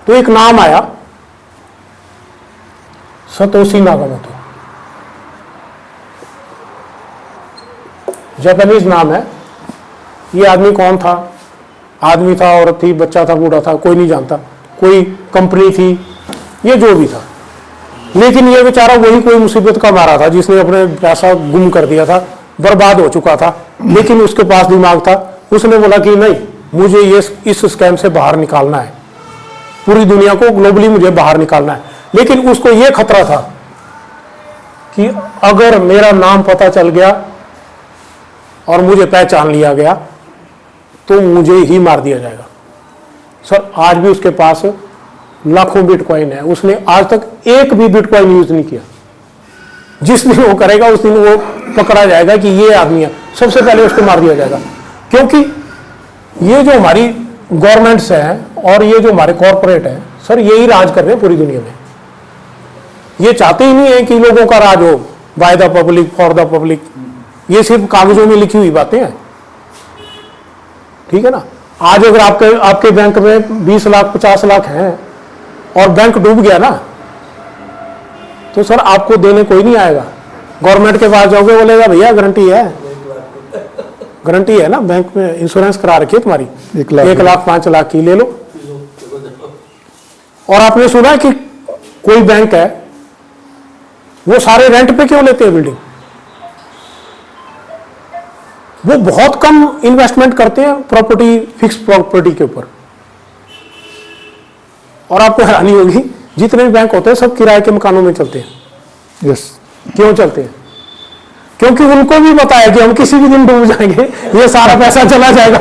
तो एक नाम आया, सतोशी नाकामोतो, जापानीज नाम है। ये आदमी कौन था? आदमी था, औरत थी, बच्चा था, बूढ़ा था, कोई नहीं जानता, कोई कंपनी थी, ये जो भी था। लेकिन ये बेचारा वही कोई मुसीबत का मारा था जिसने अपने पैसा गुम कर दिया था, बर्बाद हो चुका था। लेकिन उसके पास दिमाग था, उसने बोला कि नहीं, मुझे ये इस स्कैम से बाहर निकालना है, पूरी दुनिया को ग्लोबली मुझे बाहर निकालना है। लेकिन उसको ये खतरा था कि अगर मेरा नाम पता चल गया और मुझे पहचान लिया गया तो मुझे ही मार दिया जाएगा। सर आज भी उसके पास लाखों बिटकॉइन है, उसने आज तक एक भी बिटकॉइन यूज नहीं किया। जिस दिन वो करेगा उस दिन वो पकड़ा जाएगा कि ये आदमी है, सबसे पहले उसको मार दिया जाएगा। क्योंकि ये जो हमारी गवर्नमेंट्स हैं और ये जो हमारे कॉरपोरेट हैं सर, यही राज कर रहे हैं पूरी दुनिया में। ये चाहते ही नहीं है कि लोगों का राज हो, by the public for the public. ये सिर्फ कागजों में लिखी हुई बातें हैं, ठीक है ना। आज अगर आपके बैंक में 20 लाख 50 लाख हैं और बैंक डूब गया ना, तो सर आपको देने कोई नहीं आएगा। गवर्नमेंट के पास जाओगे, बोलेगा भैया गारंटी है, गारंटी है ना, बैंक में इंश्योरेंस करा रखी है तुम्हारी, 1 लाख 5 लाख की ले लो। और आपने सुना है कि कोई बैंक है वो सारे रेंट पे क्यों लेते हैं बिल्डिंग? वो बहुत कम इन्वेस्टमेंट करते हैं प्रॉपर्टी, फिक्स प्रॉपर्टी के ऊपर। और आपको हैरानी होगी, जितने भी बैंक होते हैं सब किराए के मकानों में चलते हैं। यस। क्यों चलते हैं? क्योंकि उनको भी पता है कि हम किसी भी दिन डूब जाएंगे, ये सारा पैसा चला जाएगा।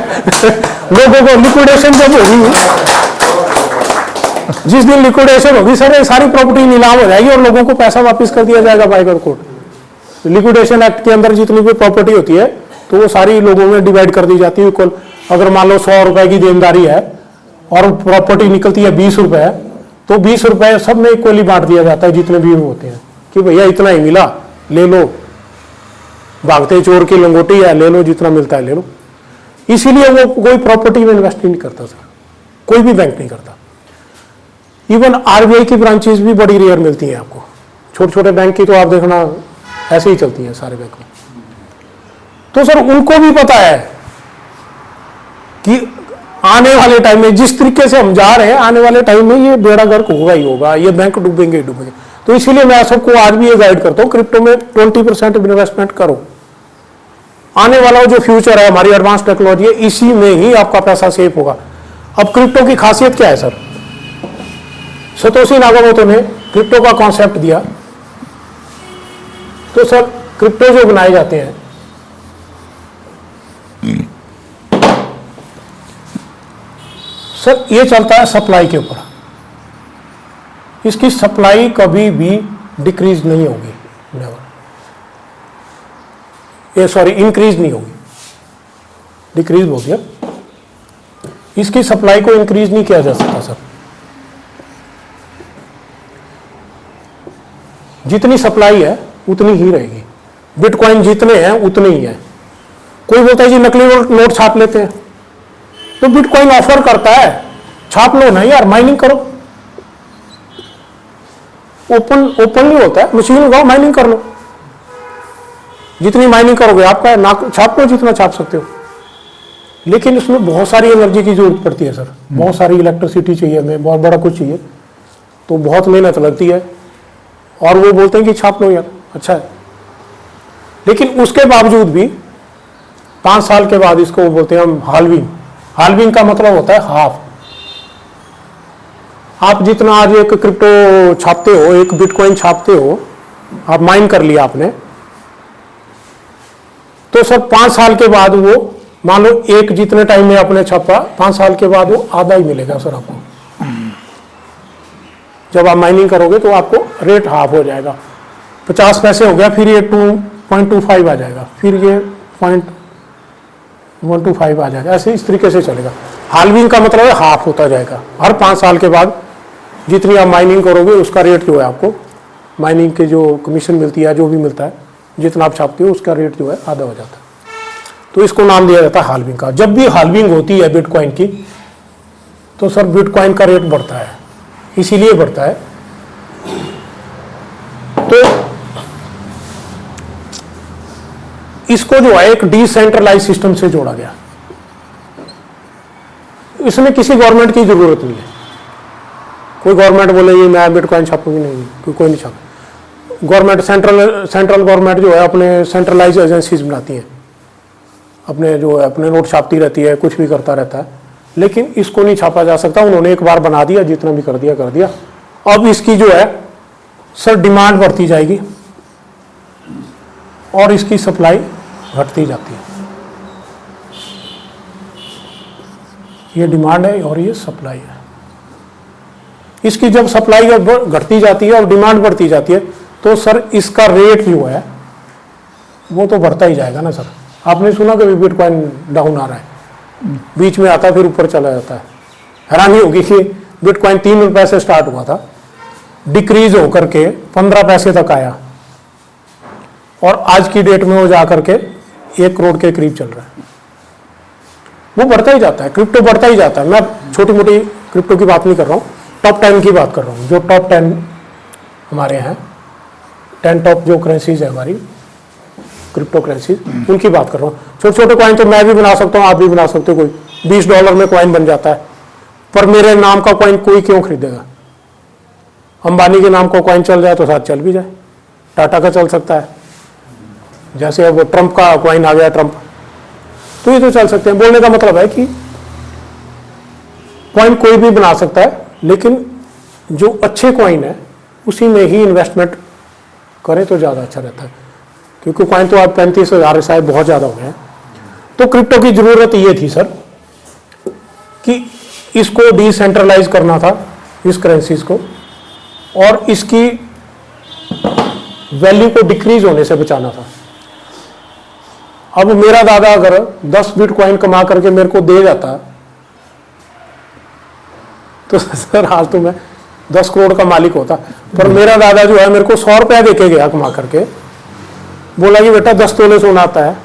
लोगों को लिक्विडेशन जब होगी, जिस दिन लिक्विडेशन होगी सर, ये सारी प्रॉपर्टी नीलाम हो जाएगी और लोगों को पैसा वापस कर दिया जाएगा बाय कोर्ट। लिक्विडेशन एक्ट के अंदर जितनी भी प्रॉपर्टी होती है तो वो सारी लोगों में डिवाइड कर दी जाती है इक्वल। अगर मान लो 100 रुपए की देनदारी है और प्रॉपर्टी निकलती है 20 रुपए, तो 20 रुपए सब में इक्वली बांट दिया जाता है जितने भी होते हैं, कि भैया इतना ही मिला, ले लो। भागते चोर की लंगोटी है, ले लो, जितना मिलता है ले लो। इसीलिए वो कोई प्रॉपर्टी में इन्वेस्ट नहीं करता सर, कोई भी बैंक नहीं करता। इवन आरबीआई की ब्रांचेस भी बड़ी रेयर मिलती हैं आपको। छोटे छोटे बैंक की तो आप देखना ऐसे ही चलती हैं सारे बैंक में। तो सर उनको भी पता है कि आने वाले टाइम में जिस तरीके से हम जा रहे हैं, आने वाले टाइम में ये बेड़ा गर्क होगा ही होगा, ये बैंक डूबेंगे ही डूबेंगे। तो इसीलिए मैं सबको आज भी ये गाइड करता हूँ, क्रिप्टो में 20% इन्वेस्टमेंट करो। आने वाला जो फ्यूचर है, हमारी एडवांस टेक्नोलॉजी है, इसी में ही आपका पैसा सेफ होगा। अब क्रिप्टो की खासियत क्या है सर? सतोशी नाकामोटो ने क्रिप्टो का कॉन्सेप्ट दिया। तो सर क्रिप्टो जो बनाए जाते हैं, सर ये चलता है सप्लाई के ऊपर। इसकी सप्लाई कभी भी डिक्रीज नहीं होगी, नेवर। ये सॉरी इंक्रीज नहीं होगी, डिक्रीज हो गया। इसकी सप्लाई को इंक्रीज नहीं किया जा सकता सर। जितनी सप्लाई है उतनी ही रहेगी। बिटकॉइन जितने हैं उतने ही है। कोई बोलता है जी नकली नोट छाप लेते हैं, तो बिटकॉइन ऑफर करता है, छाप लो ना यार, माइनिंग करो। ओपनली होता है, मशीन लगाओ, माइनिंग कर लो। जितनी माइनिंग करोगे आपका ना, छाप लो जितना छाप सकते हो। लेकिन इसमें बहुत सारी एनर्जी की जरूरत पड़ती है सर, बहुत सारी इलेक्ट्रिसिटी चाहिए हमें, बहुत बड़ा कुछ चाहिए, तो बहुत मेहनत लगती है। और वो बोलते हैं कि छाप लो यार, अच्छा है। लेकिन उसके बावजूद भी 5 साल के बाद इसको वो बोलते हैं हम हाल्विंग। हाल्विंग का मतलब होता है हाफ। आप जितना आज एक क्रिप्टो छापते हो, एक बिटकॉइन छापते हो, आप माइन कर लिया आपने, तो सर 5 साल के बाद वो, मान लो एक जितने टाइम में आपने छापा, 5 साल के बाद वो आधा ही मिलेगा सर आपको। जब आप माइनिंग करोगे तो आपको रेट हाफ हो जाएगा। 50 पैसे हो गया, फिर ये 2.25 आ जाएगा, फिर ये 0.125 आ जाएगा। ऐसे इस तरीके से चलेगा। हाल्विंग का मतलब है हाफ होता जाएगा। हर 5 साल के बाद जितनी आप माइनिंग करोगे उसका रेट जो है, आपको माइनिंग के जो कमीशन मिलती है, जो भी मिलता है, जितना आप छापते हो उसका रेट जो है आधा हो जाता है। तो इसको नाम दिया जाता है हाल्विंग का। जब भी हाल्विंग होती है बिटकॉइन की, तो सर बिटकॉइन का रेट बढ़ता है। इसीलिए बढ़ता है, तो इसको जो है एक डिसेंट्रलाइज सिस्टम से जोड़ा गया। इसमें किसी गवर्नमेंट की जरूरत नहीं है। कोई गवर्नमेंट बोले ये मैं बिटकॉइन छापूंगी, नहीं, कोई नहीं छाप। गवर्नमेंट सेंट्रल गवर्नमेंट जो है अपने सेंट्रलाइज एजेंसीज बनाती है, अपने जो है अपने नोट छापती रहती है, कुछ भी करता रहता है। लेकिन इसको नहीं छापा जा सकता। उन्होंने एक बार बना दिया, जितना भी कर दिया कर दिया। अब इसकी जो है सर डिमांड बढ़ती जाएगी और इसकी सप्लाई घटती जाती है। ये डिमांड है और ये सप्लाई है। इसकी जब सप्लाई घटती जाती है और डिमांड बढ़ती जाती है, तो सर इसका रेट जो है वो तो बढ़ता ही जाएगा ना सर। आपने सुना कि बिटकॉइन डाउन आ रहा है, बीच में आता है फिर ऊपर चला जाता है। हैरानी होगी कि बिटकॉइन 3 रुपए से स्टार्ट हुआ था, डिक्रीज होकर के 15 पैसे तक आया, और आज की डेट में वो जाकर के 1 करोड़ के करीब चल रहा है। वो बढ़ता ही जाता है, क्रिप्टो बढ़ता ही जाता है। मैं छोटी मोटी क्रिप्टो की बात नहीं कर रहा हूँ, टॉप 10 की बात कर रहा हूँ। जो टॉप 10 हमारे हैं, 10 टॉप जो करेंसीज है हमारी क्रिप्टो करेंसीज, उनकी बात कर रहा हूँ। छोटे छोटे कॉइन तो मैं भी बना सकता हूँ, आप भी बना सकते हो। कोई $20 में कॉइन बन जाता है, पर मेरे नाम का कॉइन कोई क्यों खरीदेगा? अंबानी के नाम का कॉइन चल जाए तो साथ चल भी जाए, टाटा का चल सकता है। जैसे अब ट्रंप का कॉइन आ गया, ट्रंप तो ये तो चल सकते हैं। बोलने का मतलब है कि कॉइन कोई भी बना सकता है, लेकिन जो अच्छे कॉइन है उसी में ही इन्वेस्टमेंट करें तो ज़्यादा अच्छा रहता है, क्योंकि कॉइन तो आज 35,000 शायद बहुत ज़्यादा हो गए हैं। तो क्रिप्टो की ज़रूरत ये थी सर कि इसको डिसेंट्रलाइज करना था, इस करेंसीज को, और इसकी वैल्यू को डिक्रीज होने से बचाना था। अब मेरा दादा अगर 10 बिटकॉइन कमा करके मेरे को दे जाता तो सर आज तो मैं 10 करोड़ का मालिक होता। पर मेरा दादा जो है मेरे को 100 रुपया देके गया कमा करके, बोला कि बेटा 10 तोले सोना आता है।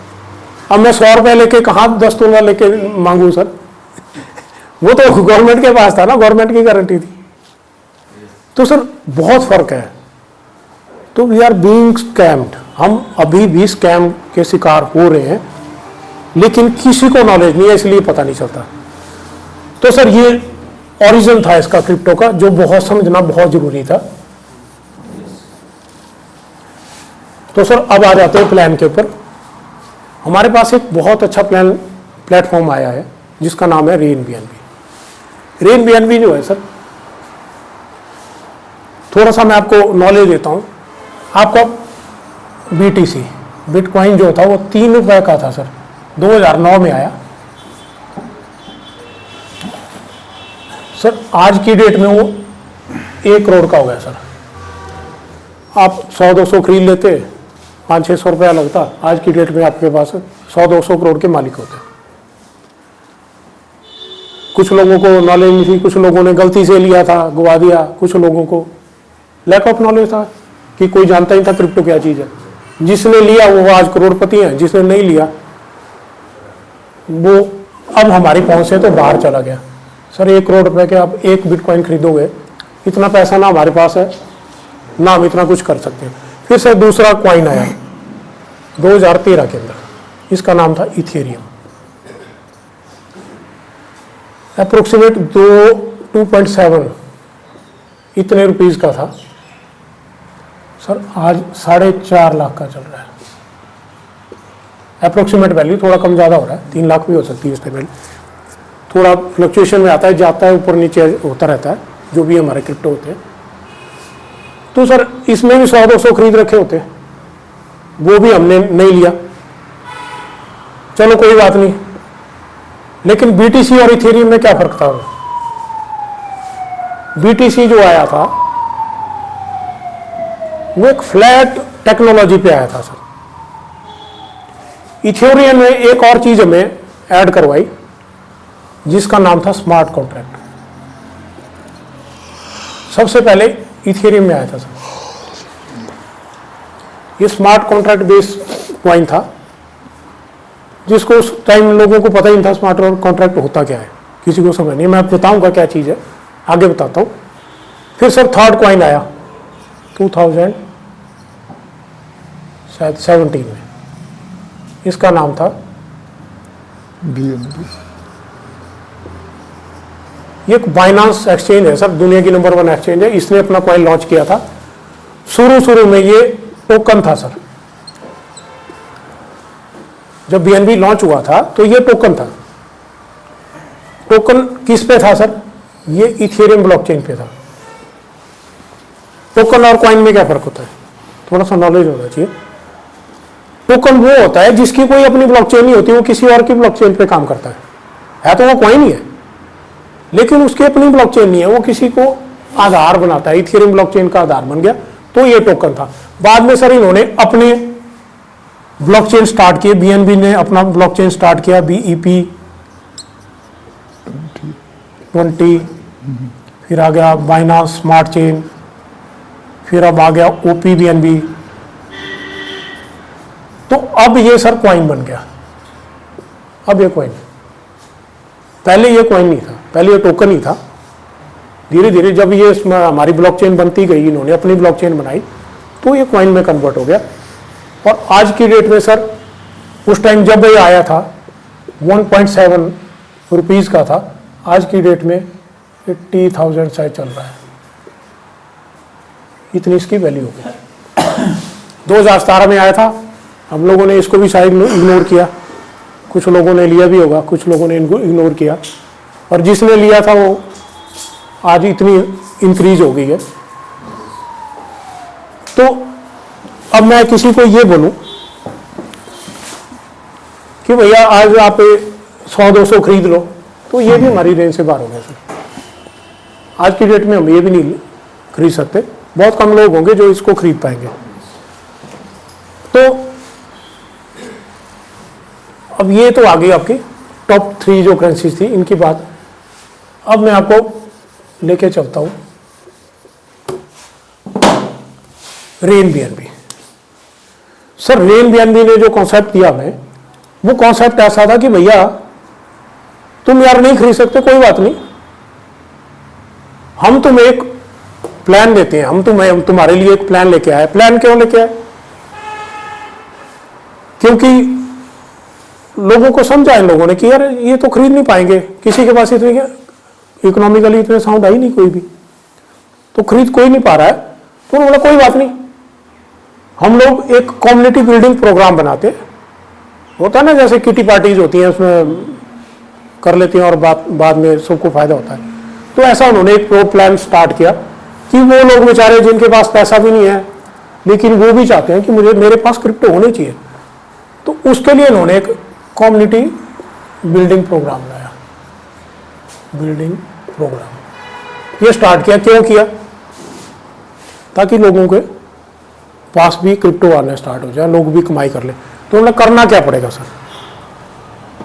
अब मैं 100 रुपया लेके कहाँ 10 तोला लेके मांगू सर? वो तो गवर्नमेंट के पास था ना, गवर्नमेंट की गारंटी थी। तो सर बहुत फर्क है। तो वी आर बीइंग स्कैम्ड, हम अभी भी स्कैम के शिकार हो रहे हैं, लेकिन किसी को नॉलेज नहीं है, इसलिए पता नहीं चलता। तो सर ये ओरिजिन था इसका क्रिप्टो का, जो बहुत समझना बहुत जरूरी था। तो सर अब आ जाते हैं प्लान के ऊपर। हमारे पास एक बहुत अच्छा प्लेटफॉर्म आया है जिसका नाम है रेन बीएनबी। रेन बीएनबी जो है सर, थोड़ा सा मैं आपको नॉलेज देता हूं। आपका BTC बिटकॉइन जो था वो 3 रुपए का था सर, 2009 में आया सर। आज की डेट में वो 1 करोड़ का हो गया सर। आप 100-200 खरीद लेते, 500-600 रुपया लगता, आज की डेट में आपके पास 100-200 करोड़ के मालिक होते। कुछ लोगों को नॉलेज नहीं थी, कुछ लोगों ने गलती से लिया था, गवा दिया। कुछ लोगों को लैक ऑफ नॉलेज था कि कोई जानता ही था क्रिप्टो क्या चीज़ है। जिसने लिया वो आज करोड़पति है, जिसने नहीं लिया वो अब हमारी पहुंच से तो बाहर चला गया। सर 1 करोड़ रुपए के आप 1 बिटकॉइन खरीदोगे, इतना पैसा ना हमारे पास है ना हम इतना कुछ कर सकते हैं। फिर सर दूसरा कॉइन आया 2013 के अंदर, इसका नाम था इथेरियम। अप्रोक्सीमेट 2.7 इतने रुपीस का था सर, आज 4.5 लाख का चल रहा है। अप्रोक्सीमेट वैल्यू, थोड़ा कम ज़्यादा हो रहा है, 3 लाख भी हो सकती है इसमें वैल्यू। थोड़ा फ्लक्चुएशन में आता है, जाता है, ऊपर नीचे होता रहता है, जो भी हमारे क्रिप्टो होते हैं। तो सर इसमें भी 100-200 खरीद रखे होते, वो भी हमने नहीं लिया, चलो कोई बात नहीं। लेकिन BTC और इथेरियम में क्या फर्क था? BTC जो आया था वो एक फ्लैट टेक्नोलॉजी पे आया था सर। इथेरियम में एक और चीज हमें ऐड करवाई जिसका नाम था स्मार्ट कॉन्ट्रैक्ट। सबसे पहले इथेरियम में आया था सर। ये स्मार्ट कॉन्ट्रैक्ट बेस्ड कॉइन था, जिसको उस टाइम लोगों को पता ही नहीं था स्मार्ट कॉन्ट्रैक्ट होता क्या है, किसी को समझ नहीं। मैं बताऊंगा क्या चीज़ है, आगे बताता हूँ। फिर सर थर्ड कॉइन आया 2017 में, इसका नाम था BNB। ये एक बाइनांस एक्सचेंज है सर, दुनिया की नंबर 1 एक्सचेंज है। इसने अपना कॉइन लॉन्च किया था। शुरू में ये टोकन था सर। जब BNB लॉन्च हुआ था तो ये टोकन था। टोकन किस पे था सर? ये इथेरियम ब्लॉकचेन पे था। टोकन और कॉइन में क्या फर्क होता है? थोड़ा सा नॉलेज होना चाहिए। टोकन वो होता है जिसकी कोई अपनी ब्लॉकचेन नहीं होती, वो किसी और की ब्लॉकचेन पे काम करता है तो वो कॉइन ही है, लेकिन उसकी अपनी ब्लॉकचेन नहीं है, वो किसी को आधार बनाता है। इथेरियम ब्लॉकचेन का आधार बन गया, तो ये टोकन था। बाद में सर इन्होंने अपने ब्लॉकचेन स्टार्ट किए। BNB ने अपना ब्लॉकचेन स्टार्ट किया, BEP20, फिर आ गया बाइनांस स्मार्ट चेन, फिर अब आ गया OP-BNB। तो अब ये सर कॉइन बन गया। अब ये कॉइन, पहले ये कॉइन नहीं था, पहले ये टोकन ही था। धीरे धीरे जब ये हमारी ब्लॉकचेन बनती गई, इन्होंने अपनी ब्लॉकचेन बनाई, तो ये कॉइन में कन्वर्ट हो गया। और आज की डेट में सर, उस टाइम जब ये आया था 1.7 रुपीज़ का था, आज की डेट में 80,000 शायद चल रहा है। इतनी इसकी वैल्यू हो गई। 2017 में आया था, हम लोगों ने इसको भी शायद इग्नोर किया, कुछ लोगों ने लिया भी होगा, कुछ लोगों ने इनको इग्नोर किया, और जिसने लिया था वो आज इतनी इंक्रीज हो गई है। तो अब मैं किसी को ये बोलूं कि भैया आज आप 100-200 खरीद लो, तो ये भी हमारी रेंज से बाहर हो गया सर। आज की डेट में हम ये भी नहीं खरीद सकते, बहुत कम लोग होंगे जो इसको खरीद पाएंगे। तो अब ये तो आ गई आपकी टॉप 3 जो करेंसीज थी, इनकी बात। अब मैं आपको लेके चलता हूं rain BNB. Sir rain BNB ने जो कॉन्सेप्ट दिया हमें, वो कॉन्सेप्ट ऐसा था कि भैया तुम यार नहीं खरीद सकते, कोई बात नहीं, हम तुम्हें एक प्लान देते हैं, हम तुम्हारे लिए एक प्लान लेके आए। प्लान क्यों लेके आए? क्योंकि लोगों को समझा इन लोगों ने कि यार ये तो खरीद नहीं पाएंगे, किसी के पास इतनी इकोनॉमिकली इतने साउंड आई नहीं कोई भी, तो खरीद कोई नहीं पा रहा है। तो उन्होंने बोला कोई बात नहीं, हम लोग एक कम्युनिटी बिल्डिंग प्रोग्राम बनाते हैं। होता है ना जैसे किटी पार्टीज होती हैं, उसमें कर लेती हैं और बाद में सबको फायदा होता है। तो ऐसा उन्होंने एक प्रो प्लान स्टार्ट किया कि वो लोग बेचारे जिनके पास पैसा भी नहीं है लेकिन वो भी चाहते हैं कि मेरे पास क्रिप्टो होने चाहिए, तो उसके लिए उन्होंने एक कम्युनिटी बिल्डिंग प्रोग्राम लाया। बिल्डिंग प्रोग्राम ये स्टार्ट किया, क्यों किया? ताकि लोगों के पास भी क्रिप्टो आना स्टार्ट हो जाए, लोग भी कमाई कर ले। तो उन्हें करना क्या पड़ेगा सर?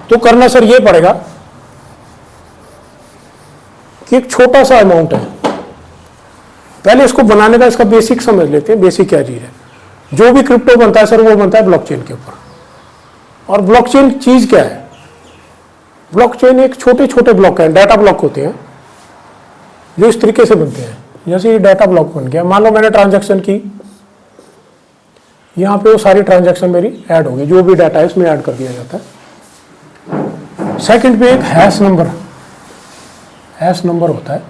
तो करना सर ये पड़ेगा कि एक छोटा सा अमाउंट है, पहले इसको बनाने का इसका बेसिक समझ लेते हैं। बेसिक क्या चीज है? जो भी क्रिप्टो बनता है सर वो बनता है ब्लॉकचेन के ऊपर। और ब्लॉकचेन चीज क्या है? ब्लॉकचेन एक छोटे छोटे ब्लॉक है, डाटा ब्लॉक होते हैं जो इस तरीके से बनते हैं। जैसे ये डाटा ब्लॉक बन गया, मान लो मैंने ट्रांजैक्शन की, यहां पे वो सारी ट्रांजैक्शन मेरी ऐड होगी, जो भी डाटा है इसमें ऐड कर दिया जाता है। सेकंड पे एक हैश नंबर होता है,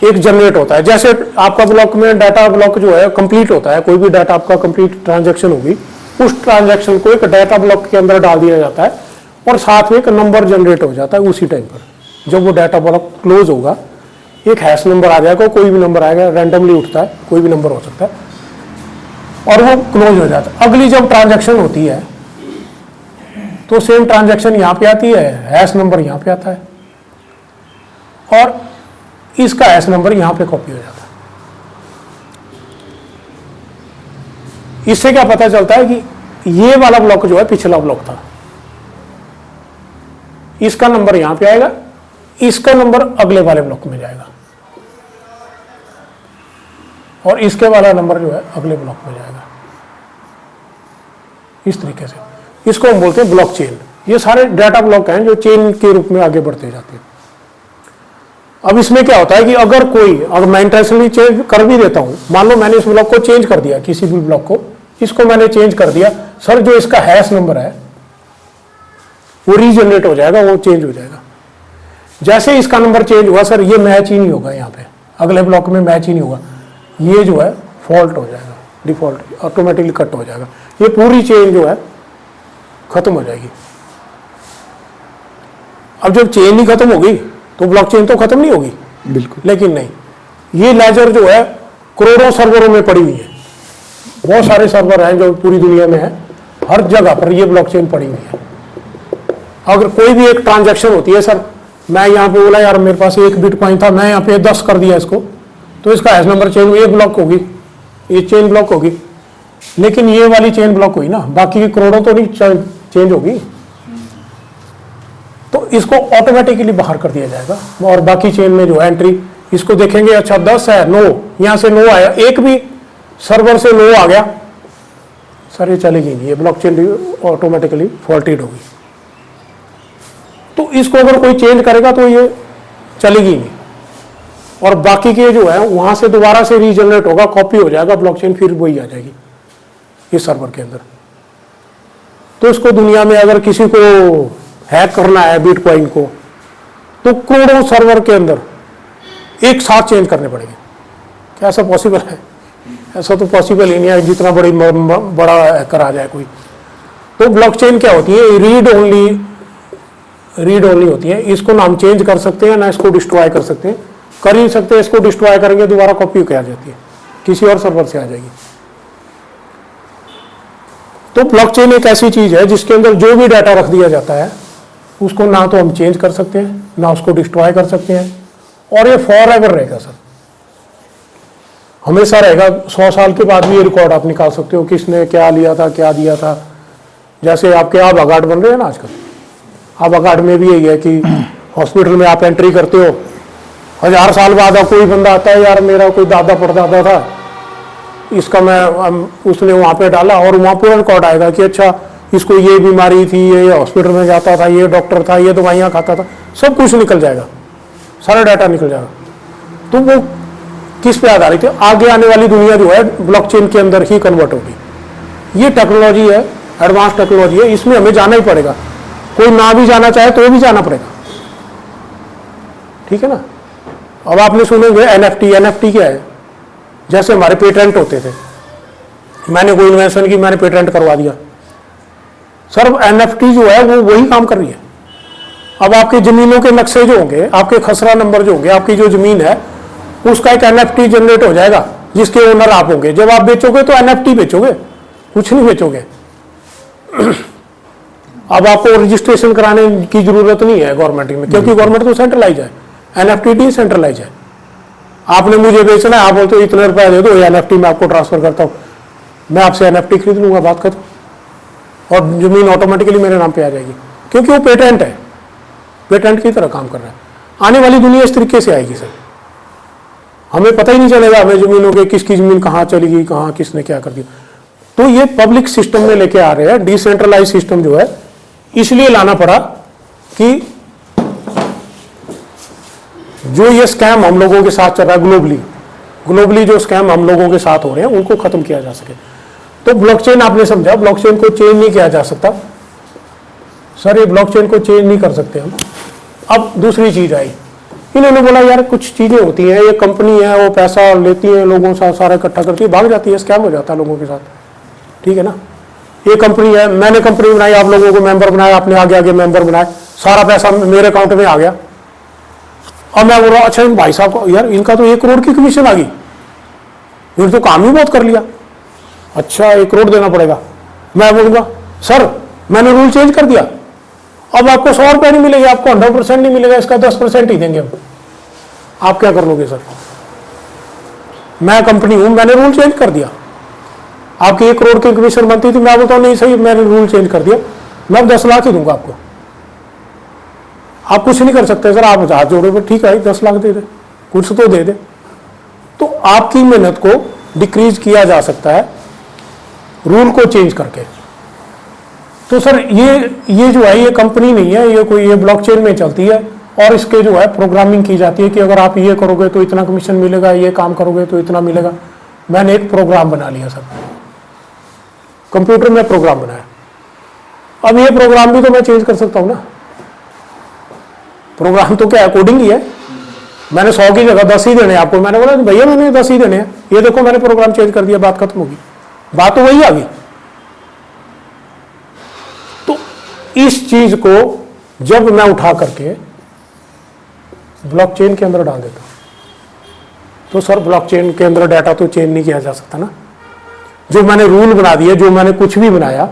एक जनरेट होता है। जैसे आपका ब्लॉक में डाटा ब्लॉक जो है कंप्लीट होता है, कोई भी डाटा आपका कंप्लीट ट्रांजैक्शन होगी, उस ट्रांजैक्शन को एक डाटा ब्लॉक के अंदर डाल दिया जाता है और साथ में एक नंबर जनरेट हो जाता है। उसी टाइम पर जब वो डाटा ब्लॉक क्लोज होगा, एक हैश नंबर आ जाएगा, कोई भी नंबर आएगा, रैंडमली उठता है, कोई भी नंबर हो सकता है, और वो क्लोज हो जाता है। अगली जब ट्रांजैक्शन होती है तो सेम ट्रांजैक्शन यहां पे आती है, हैश नंबर यहां पे आता है और इसका हैश नंबर यहां पे कॉपी हो जाता है। इससे क्या पता चलता है कि ये वाला ब्लॉक जो है पिछला ब्लॉक था, इसका नंबर यहां पे आएगा, इसका नंबर अगले वाले ब्लॉक में जाएगा और इसके वाला नंबर जो है अगले ब्लॉक में जाएगा। इस तरीके से इसको हम बोलते हैं ब्लॉकचेन। ये सारे डाटा ब्लॉक हैं जो चेन के रूप में आगे बढ़ते जाते हैं। अब इसमें क्या होता है कि अगर मैं इंटेंशनली चेंज कर भी देता हूं, मान लो मैंने इस ब्लॉक को चेंज कर दिया, किसी भी ब्लॉक को इसको मैंने चेंज कर दिया, सर जो इसका हैश नंबर है वो रीजनरेट हो जाएगा, वो चेंज हो जाएगा। जैसे इसका नंबर चेंज हुआ सर, ये मैच ही नहीं होगा, यहाँ पे अगले ब्लॉक में मैच ही नहीं होगा, ये जो है फॉल्ट हो जाएगा, डिफॉल्ट ऑटोमेटिकली कट हो जाएगा, ये पूरी चेन जो है खत्म हो जाएगी। अब जब चेन ही खत्म होगी तो ब्लॉकचेन तो खत्म नहीं होगी, बिल्कुल। लेकिन नहीं, ये लेजर जो है करोड़ों सर्वरों में पड़ी हुई है, बहुत सारे सर्वर हैं जो पूरी दुनिया में है, हर जगह पर ये ब्लॉकचेन पड़ी हुई है। अगर कोई भी एक ट्रांजैक्शन होती है, सर मैं यहाँ पे बोला यार मेरे पास 1 बिटकॉइन था, मैं यहाँ पे 10 कर दिया इसको, तो इसका हैश नंबर चेन एक ब्लॉक होगी, ये चेन ब्लॉक होगी, लेकिन ये वाली चेन ब्लॉक हुई ना, बाकी की करोड़ों तो नहीं चेंज होगी। तो इसको ऑटोमेटिकली बाहर कर दिया जाएगा और बाकी चेन में जो है एंट्री, इसको देखेंगे अच्छा 10 है, 9 यहाँ से 9 आया, एक भी सर्वर से 9 आ गया, सर ये चलेगी नहीं, ये ब्लॉकचेन ऑटोमेटिकली फॉल्टेड होगी। तो इसको अगर कोई चेंज करेगा तो ये चलेगी नहीं, और बाकी के जो है वहां से दोबारा से रीजनरेट होगा, कॉपी हो जाएगा ब्लॉकचेन, फिर वही आ जाएगी इस सर्वर के अंदर। तो इसको दुनिया में अगर किसी को हैक करना है बिटकॉइन को, तो करोड़ों सर्वर के अंदर एक साथ चेंज करने पड़ेंगे। क्या ऐसा पॉसिबल है? ऐसा तो पॉसिबल ही नहीं है, जितना बड़ा हैकर आ जाए कोई। तो ब्लॉकचेन क्या होती है? रीड ओनली होती है। इसको ना हम चेंज कर सकते हैं ना इसको डिस्ट्रॉय कर सकते हैं। कर ही सकते हैं, इसको डिस्ट्रॉय करेंगे दोबारा कॉपी क्या आ जाती है, किसी और सर्वर से आ जाएगी। तो ब्लॉकचेन एक ऐसी चीज है जिसके अंदर जो भी डाटा रख दिया जाता है उसको ना तो हम चेंज कर सकते हैं ना उसको डिस्ट्रॉय कर सकते हैं, और ये फॉर एवर रहेगा सर, हमेशा रहेगा। 100 साल के बाद भी ये रिकॉर्ड आप निकाल सकते हो, किसने क्या लिया था, क्या दिया था। जैसे आपके आभा कार्ड बन रहे हैं ना आजकल, आभा कार्ड में भी यही है कि हॉस्पिटल में आप एंट्री करते हो, 1000 साल बाद अब कोई बंदा आता है, यार मेरा कोई दादा परदादा था, इसका उसने वहाँ पे डाला और वहाँ पूरा रिकॉर्ड आएगा कि अच्छा इसको ये बीमारी थी, ये हॉस्पिटल में जाता था, ये डॉक्टर था, ये दवाइयाँ खाता था, सब कुछ निकल जाएगा, सारा डाटा निकल जाएगा। तो वो किस पे आधारित है? आगे आने वाली दुनिया जो है ब्लॉकचेन के अंदर ही कन्वर्ट होगी। ये टेक्नोलॉजी है, एडवांस टेक्नोलॉजी है, इसमें हमें जाना ही पड़ेगा। कोई ना भी जाना चाहे तो भी जाना पड़ेगा, ठीक है ना। अब आपने सुनेंगे एनएफटी क्या है? जैसे हमारे पेटेंट होते थे, मैंने कोई इन्वेंशन की, मैंने पेटेंट करवा दिया सर, एनएफटी जो है वो वही काम कर रही है। अब आपकी जमीनों के नक्शे जो होंगे, आपके खसरा नंबर जो होंगे, आपकी जो जमीन है उसका एक एनएफटी जनरेट हो जाएगा जिसके ओनर आप होंगे। जब आप बेचोगे तो एनएफटी बेचोगे, कुछ नहीं बेचोगे। अब आपको रजिस्ट्रेशन कराने की जरूरत नहीं है गवर्नमेंट में, क्योंकि गवर्नमेंट तो सेंट्रलाइज है, एनएफटी डिसेंट्रलाइज है। आपने मुझे बेचना है, आप बोलते हो इतने रुपए दे दो, एनएफटी में आपको ट्रांसफर करता हूं, मैं आपसे एनएफटी खरीद लूंगा, बात खत्म, और जमीन ऑटोमेटिकली मेरे नाम पे आ जाएगी, क्योंकि वो पेटेंट है, पेटेंट की तरह काम कर रहा है। आने वाली दुनिया इस तरीके से आएगी सर, हमें पता ही नहीं चलेगा हमें जमीनों के किसकी जमीन कहाँ चली गई, कहाँ किसने क्या कर दिया। तो ये पब्लिक सिस्टम में लेके आ रहे हैं, डिसेंट्रलाइज सिस्टम जो है इसलिए लाना पड़ा कि जो ये स्कैम हम लोगों के साथ चल रहा है ग्लोबली जो स्कैम हम लोगों के साथ हो रहे हैं उनको खत्म किया जा सके। तो ब्लॉकचेन आपने समझा, ब्लॉकचेन को चेंज नहीं किया जा सकता सर, ये ब्लॉकचेन को चेंज नहीं कर सकते हम। अब दूसरी चीज आई, इन्होंने बोला यार कुछ चीजें होती हैं, ये कंपनी है वो पैसा लेती है लोगों से, सारा इकट्ठा करती है, भाग जाती है, स्कैम हो जाता है लोगों के साथ, ठीक है ना। ये कंपनी है, मैंने कंपनी बनाई, आप लोगों को मेंबर बनाया, आपने आगे आगे मेंबर बनाए, सारा पैसा मेरे अकाउंट में आ गया। अब मैं बोल रहा हूँ अच्छा इन भाई साहब को यार इनका तो 1 करोड़ की कमीशन आ गई, इन्होंने तो काम ही बहुत कर लिया, अच्छा 1 करोड़ देना पड़ेगा। मैं बोलूंगा सर मैंने रूल चेंज कर दिया, अब आपको 100 रुपये नहीं मिलेगा, आपको 100% नहीं मिलेगा, इसका 10% ही देंगे हम। आप क्या कर लोगे सर? मैं कंपनी हूं, मैंने रूल चेंज कर दिया, आपकी 1 करोड़ की कमीशन बनती थी, मैं बोलता हूँ नहीं सही मैंने रूल चेंज कर दिया, मैं 10 लाख ही दूंगा आपको। आप कुछ नहीं कर सकते सर, आप हाथ जोड़े, ठीक है 10 लाख दे दे, कुछ तो दे दे। तो आपकी मेहनत को डिक्रीज किया जा सकता है रूल को चेंज करके। तो सर ये जो है ये कंपनी नहीं है, ये कोई ये ब्लॉकचेन में चलती है, और इसके जो है प्रोग्रामिंग की जाती है कि अगर आप ये करोगे तो इतना कमीशन मिलेगा, ये काम करोगे तो इतना मिलेगा। मैंने एक प्रोग्राम बना लिया सर, कंप्यूटर में प्रोग्राम बनाया, अब ये प्रोग्राम भी तो मैं चेंज कर सकता हूं ना। प्रोग्राम तो क्या है, कोडिंग ही है। मैंने 100 की जगह 10 ही देने आपको, मैंने बोला भैया मैंने 10 ही देने हैं, ये देखो मैंने प्रोग्राम चेंज कर दिया, बात खत्म होगी, बात तो वही आ गई। तो इस चीज को जब मैं उठा करके ब्लॉकचेन के अंदर डाल देता हूं, तो सर ब्लॉकचेन के अंदर डाटा तो चेंज नहीं किया जा सकता ना। जो मैंने रूल बना दिए, जो मैंने कुछ भी बनाया,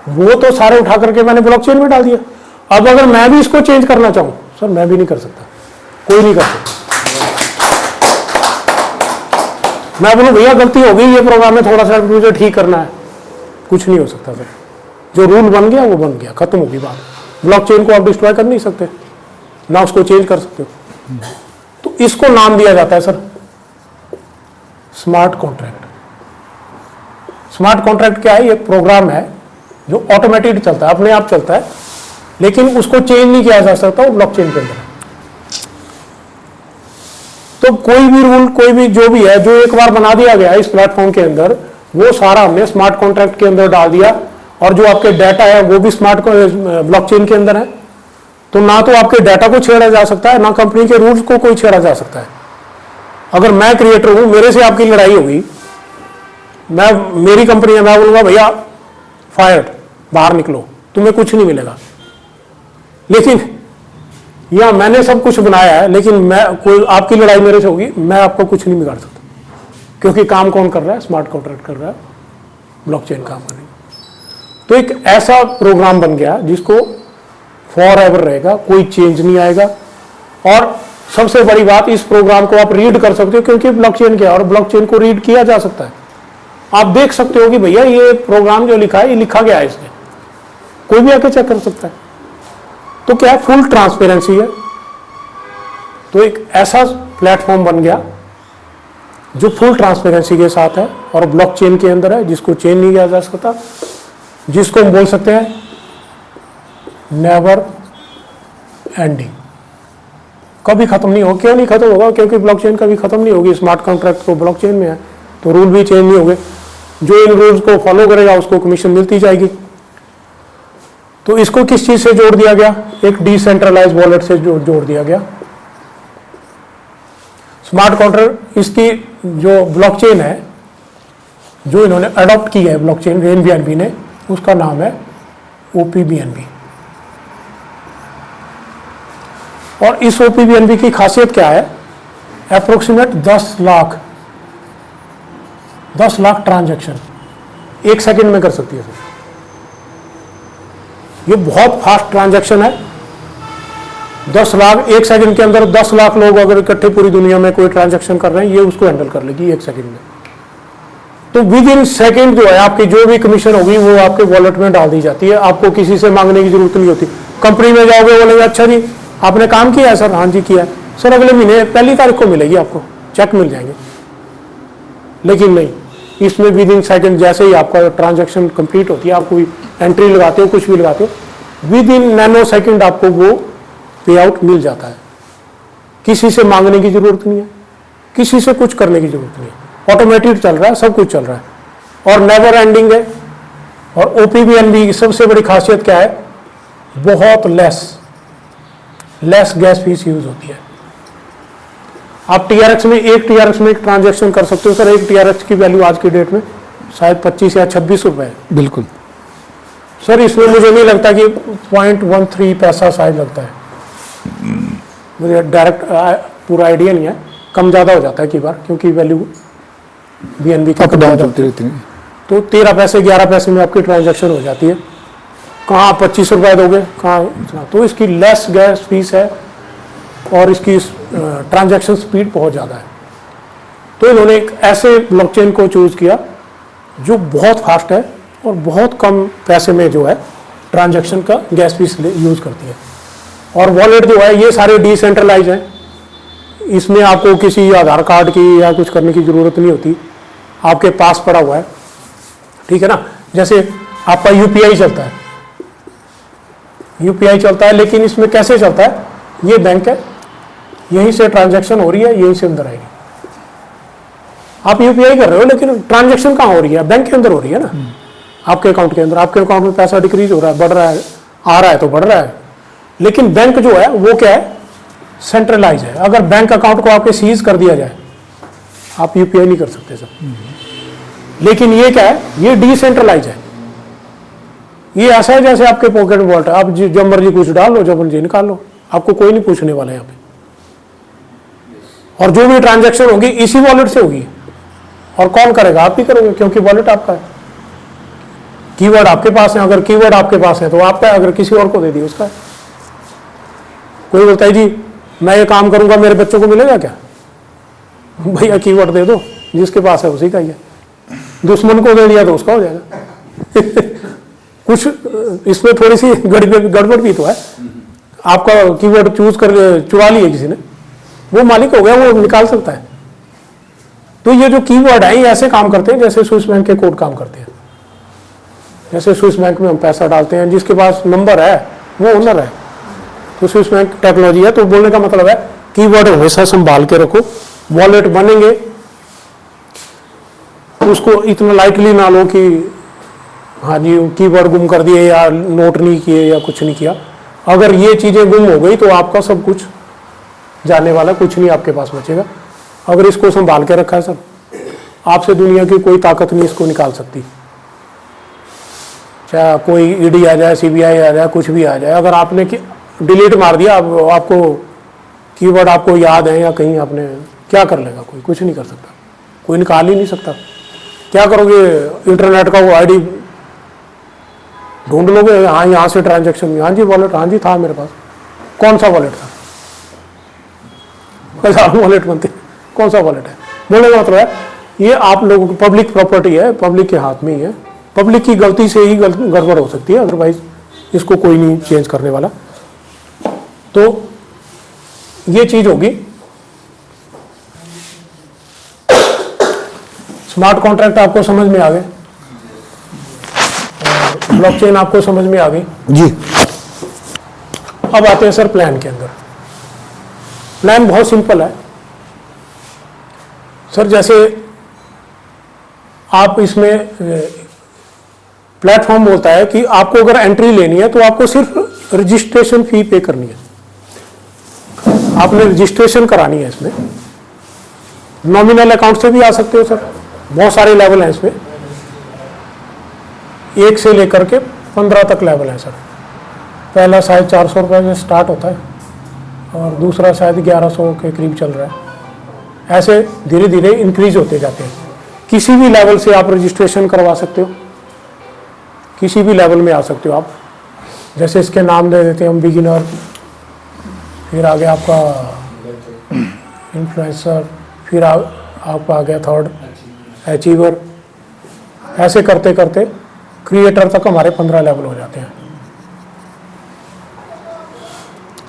वो तो सारे उठा करके मैंने ब्लॉकचेन में डाल दिया। अब अगर मैं भी इसको चेंज करना चाहूं सर, मैं भी नहीं कर सकता, कोई नहीं कर सकता। मैं बोलूं भैया गलती हो गई, ये प्रोग्राम है थोड़ा सा मुझे ठीक करना है, कुछ नहीं हो सकता सर। जो रूल बन गया वो बन गया, खत्म होगी बात। ब्लॉकचेन को आप डिस्ट्रॉय कर नहीं सकते, ना उसको चेंज कर सकते हो। तो इसको नाम दिया जाता है sir smart contract. Smart contract क्या है? एक प्रोग्राम है जो ऑटोमेटिक चलता है, अपने आप चलता है, लेकिन उसको चेंज नहीं किया जा सकता, वो ब्लॉकचेन के अंदर है। तो कोई भी रूल, कोई भी जो भी है, जो एक बार बना दिया गया है इस प्लेटफॉर्म के अंदर, वो सारा हमने स्मार्ट कॉन्ट्रैक्ट के अंदर डाल दिया। और जो आपके डाटा है वो भी स्मार्ट ब्लॉकचेन के अंदर है। तो ना तो आपके डाटा को छेड़ा जा सकता है, ना कंपनी के रूल्स को कोई छेड़ा जा सकता है। अगर मैं क्रिएटर हूं, मेरे से आपकी लड़ाई होगी, मेरी कंपनी है, मैं बोलूंगा भैया फायर्ड, बाहर निकलो, तुम्हें कुछ नहीं मिलेगा। लेकिन या मैंने सब कुछ बनाया है, लेकिन मैं कोई आपकी लड़ाई मेरे से होगी, मैं आपको कुछ नहीं बिगाड़ सकता, क्योंकि काम कौन कर रहा है? स्मार्ट कॉन्ट्रैक्ट कर रहा है, ब्लॉकचेन काम कर रही है। तो एक ऐसा प्रोग्राम बन गया जिसको फॉर एवर रहेगा, कोई चेंज नहीं आएगा। और सबसे बड़ी बात, इस प्रोग्राम को आप रीड कर सकते हो, क्योंकि ब्लॉकचेन क्या है और ब्लॉकचेन को रीड किया जा सकता है। आप देख सकते हो कि भैया ये प्रोग्राम जो लिखा है, ये लिखा गया है इसमें, कोई भी आके चेक कर सकता है। तो क्या है? फुल ट्रांसपेरेंसी है। तो एक ऐसा प्लेटफॉर्म बन गया जो फुल ट्रांसपेरेंसी के साथ है और ब्लॉकचेन के अंदर है, जिसको चेंज नहीं किया जा सकता, जिसको हम बोल सकते हैं नेवर एंडिंग, कभी खत्म नहीं होगा। क्यों नहीं खत्म होगा? क्योंकि ब्लॉकचेन कभी खत्म नहीं होगी। स्मार्ट कॉन्ट्रैक्ट तो ब्लॉकचेन में है, तो रूल भी चेंज नहीं होंगे। जो इन रूल्स को फॉलो करेगा उसको कमीशन मिलती जाएगी। तो इसको किस चीज से जोड़ दिया गया? एक डिसेंट्रलाइज वॉलेट से जोड़ दिया गया। स्मार्ट कॉन्ट्रैक्ट, इसकी जो ब्लॉकचेन है, जो इन्होंने अडॉप्ट की है ब्लॉकचेन एनबीएनबी ने, उसका नाम है ओपीबीएनबी। और इस ओपीबीएनबी की खासियत क्या है? अप्रोक्सीमेट 10 लाख ट्रांजैक्शन 1 सेकंड में कर सकती है सर। ये बहुत फास्ट ट्रांजैक्शन है। 10 लाख 1 सेकंड के अंदर 10 लाख लोग अगर इकट्ठे पूरी दुनिया में कोई ट्रांजैक्शन कर रहे हैं, ये उसको हैंडल कर लेगी 1 सेकंड में। तो विद इन सेकेंड जो है आपकी जो भी कमीशन होगी वो आपके वॉलेट में डाल दी जाती है। आपको किसी से मांगने की जरूरत नहीं होती। कंपनी में जाओगे, बोलेंगे अच्छा जी आपने काम किया है? सर हाँ जी किया है। सर अगले महीने 1 तारीख को मिलेगी, आपको चेक मिल जाएंगे। लेकिन नहीं, इसमें विद इन सेकेंड जैसे ही आपका ट्रांजैक्शन कंप्लीट होती है, आप कोई एंट्री लगाते हो, कुछ भी लगाते हो, विद इन नैनो सेकेंड आपको वो पे आउट मिल जाता है। किसी से मांगने की जरूरत नहीं है, किसी से कुछ करने की जरूरत नहीं है, ऑटोमेटिक चल रहा है, सब कुछ चल रहा है और नेवर एंडिंग है। और ओपीबीएनबी की सबसे बड़ी खासियत क्या है? बहुत लेस गैस फीस यूज होती है। आप टीआरएक्स में एक ट्रांजैक्शन कर सकते हो सर। एक टीआरएक्स की वैल्यू आज की डेट में शायद 25 या 26 रुपए है। बिल्कुल सर इसमें मुझे नहीं लगता कि 0.13 पैसा शायद लगता है, मुझे डायरेक्ट पूरा आइडिया नहीं है। कम ज़्यादा हो जाता है कई बार, क्योंकि वैल्यू बीएनबी की अप डाउन चलती रहती है। तो 13 पैसे 11 पैसे में आपकी ट्रांजैक्शन हो जाती है। कहाँ 25 रुपए दोगे, कहाँ इतना। तो इसकी लेस गैस फीस है और इसकी ट्रांजैक्शन स्पीड बहुत ज़्यादा है। तो इन्होंने एक ऐसे ब्लॉकचेन को चूज किया जो बहुत फास्ट है और बहुत कम पैसे में जो है ट्रांजैक्शन का गैस फीस यूज करती है। और वॉलेट जो है ये सारे डिसेंट्रलाइज हैं। इसमें आपको किसी आधार कार्ड की या कुछ करने की ज़रूरत नहीं होती, आपके पास पड़ा हुआ है, ठीक है ना। जैसे आपका यूपीआई चलता है, लेकिन इसमें कैसे चलता है? ये बैंक है, यहीं से ट्रांजैक्शन हो रही है, यहीं से अंदर आएगी। आप यूपीआई कर रहे हो, लेकिन ट्रांजैक्शन कहाँ हो रही है? बैंक के अंदर हो रही है ना, आपके अकाउंट के अंदर। आपके अकाउंट में पैसा डिक्रीज हो रहा है, बढ़ रहा है, आ रहा है तो बढ़ रहा है। लेकिन बैंक जो है वो क्या है? सेंट्रलाइज है। अगर बैंक अकाउंट को आपके सीज कर दिया जाए, आप यूपीआई नहीं कर सकते सर। लेकिन ये क्या है? ये डिसेंट्रलाइज है। ये ऐसा है जैसे आपके पॉकेट वॉलेट है, आप जब मर्जी कुछ डाल लो, जब मर्जी निकाल लो, आपको कोई नहीं पूछने वाला है यहाँ पे। और जो भी ट्रांजैक्शन होगी इसी वॉलेट से होगी। और कौन करेगा? आप ही करोगे, क्योंकि वॉलेट आपका है। कीवर्ड आपके पास है, अगर कीवर्ड आपके पास है तो आपका है, अगर किसी और को दे दिया उसका है। कोई बोलता है जी मैं ये काम करूंगा, मेरे बच्चों को मिलेगा क्या? भैया कीवर्ड दे दो, जिसके पास है उसी का ही है। दुश्मन को दे दिया तो उसका हो जाएगा। कुछ इसमें थोड़ी सी गड़बड़ भी तो है। आपका कीवर्ड चूज कर चुरा लिया किसी ने, वो मालिक हो गया, वो निकाल सकता है। तो ये जो कीवर्ड है ये ऐसे काम करते हैं जैसे स्विस बैंक के कोड काम करते हैं। जैसे स्विस बैंक में हम पैसा डालते हैं, जिसके पास नंबर है वो ओनर है। तो स्विस बैंक टेक्नोलॉजी है। तो बोलने का मतलब है कीवर्ड हमेशा संभाल के रखो। वॉलेट बनेंगे, उसको इतना लाइटली ना लो कि हाँ जी कीवर्ड गुम कर दिए या नोट नहीं किए या कुछ नहीं किया। अगर ये चीज़ें गुम हो गई तो आपका सब कुछ जाने वाला, कुछ नहीं आपके पास बचेगा। अगर इसको संभाल के रखा है सर, आपसे दुनिया की कोई ताकत नहीं इसको निकाल सकती। चाहे कोई ईडी आ जाए, सीबीआई आ जाए, कुछ भी आ जाए, अगर आपने डिलीट मार दिया, आपको कीवर्ड आपको याद है या कहीं आपने, क्या कर लेगा कोई? कुछ नहीं कर सकता, कोई निकाल ही नहीं सकता। क्या करोगे? इंटरनेट का वो आईडी ढूंढ लोगे, हाँ यहाँ से ट्रांजैक्शन, हाँ जी वॉलेट, हाँ जी था मेरे पास। कौन सा वॉलेट था? वॉलेट बनते, कौन सा वॉलेट है? बोलने का मतलब है ये आप लोगों की पब्लिक प्रॉपर्टी है, पब्लिक के हाथ में ही है, पब्लिक की गलती से ही गड़बड़ हो सकती है, अदरवाइज इसको कोई नहीं चेंज करने वाला। तो ये चीज होगी। स्मार्ट कॉन्ट्रैक्ट आपको समझ में आ गए, ब्लॉकचेन आपको समझ में आ गई जी। अब आते हैं सर प्लान के अंदर। प्लान बहुत सिंपल है सर। जैसे आप इसमें प्लेटफॉर्म बोलता है कि आपको अगर एंट्री लेनी है तो आपको सिर्फ रजिस्ट्रेशन फी पे करनी है, आपने रजिस्ट्रेशन करानी है। इसमें नॉमिनल अकाउंट से भी आ सकते हो सर, बहुत सारे लेवल हैं इसमें, 1 से लेकर के 15 तक लेवल है सर। पहला शायद 400 रुपये से स्टार्ट होता है और दूसरा शायद 1100 के करीब चल रहा है। ऐसे धीरे धीरे इंक्रीज होते जाते हैं। किसी भी लेवल से आप रजिस्ट्रेशन करवा सकते हो, किसी भी लेवल में आ सकते हो आप। जैसे इसके नाम दे देते हैं हम, बिगिनर, फिर आगे आपका इन्फ्लुएंसर, फिर आपका आ गया थर्ड अचीवर। ऐसे करते करते क्रिएटर तक हमारे 15 लेवल हो जाते हैं।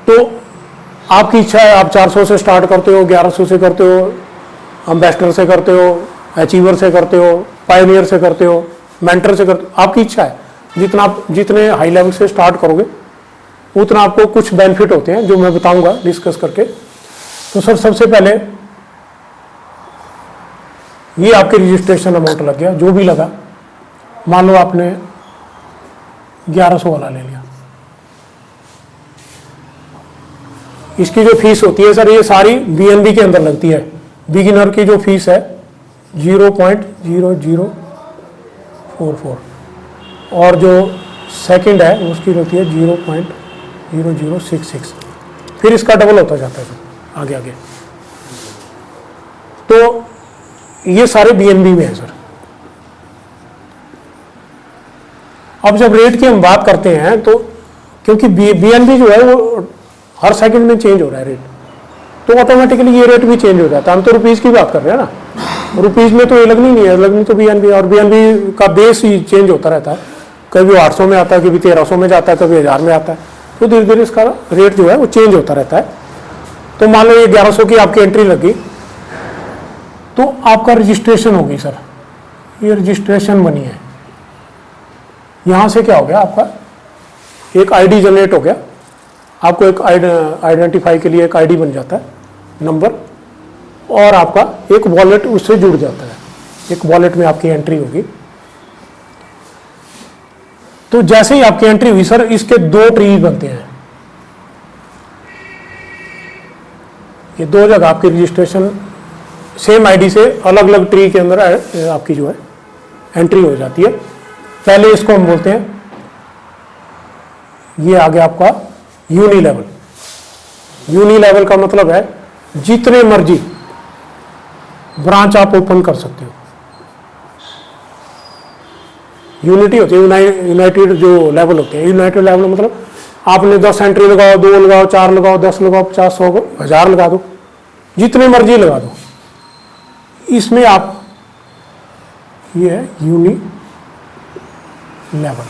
तो आपकी इच्छा है, आप 400 से स्टार्ट करते हो, 1100 से करते हो, एम्बेसडर से करते हो, अचीवर से करते हो, पायनियर से करते हो, मेंटर से करते हो, आपकी इच्छा है। जितने हाई लेवल से स्टार्ट करोगे उतना आपको कुछ बेनिफिट होते हैं जो मैं बताऊंगा डिस्कस करके। तो सर सबसे पहले ये आपके रजिस्ट्रेशन अमाउंट लग गया, जो भी लगा। मान लो आपने 1100 वाला ले लिया, इसकी जो फीस होती है सर, ये सारी बीएनबी के अंदर लगती है। बिगिनर की जो फीस है 0.0044 और जो सेकंड है उसकी होती है 0.0066, फिर इसका डबल होता जाता है सर आगे आगे। तो ये सारे बीएनबी में है सर। अब जब रेट की हम बात करते हैं तो क्योंकि बीएनबी जो है वो हर सेकंड में चेंज हो रहा है रेट, तो ऑटोमेटिकली ये रेट भी चेंज हो जाता है। हम तो रुपीज़ की बात कर रहे हैं ना, रुपीज़ में तो ये लगनी नहीं है, लगनी तो बीएनबी, और बीएनबी का बेस ही चेंज होता रहता है। कभी 800 में आता है, कभी 1300 में जाता है, कभी 1000 में आता है। तो धीरे धीरे इसका रेट जो है वो चेंज होता रहता है। तो मान लो ये 1100 की आपकी एंट्री लगी तो आपका रजिस्ट्रेशन होगी सर, ये रजिस्ट्रेशन बनी है। यहाँ से क्या हो गया, आपका एक आईडी जनरेट हो गया, आपको एक आइडेंटिफाई के लिए एक आईडी बन जाता है नंबर, और आपका एक वॉलेट उससे जुड़ जाता है। एक वॉलेट में आपकी एंट्री होगी। तो जैसे ही आपकी एंट्री हुई सर, इसके 2 ट्री बनते हैं। ये 2 जगह आपकी रजिस्ट्रेशन सेम आईडी से अलग अलग ट्री के अंदर आपकी जो है एंट्री हो जाती है। पहले इसको हम बोलते हैं, ये आ गया आपका यूनी लेवल। यूनी लेवल का मतलब है जितने मर्जी ब्रांच आप ओपन कर सकते हो। यूनिटी होती है, यूनाइटेड जो लेवल होते हैं। यूनाइटेड लेवल मतलब आपने 10 एंट्री लगाओ, 2 लगाओ, 4 लगाओ, 10 लगाओ, 50, 100, 1000 लगा दो, जितने मर्जी लगा दो। इसमें आप, ये है यूनी लेवल,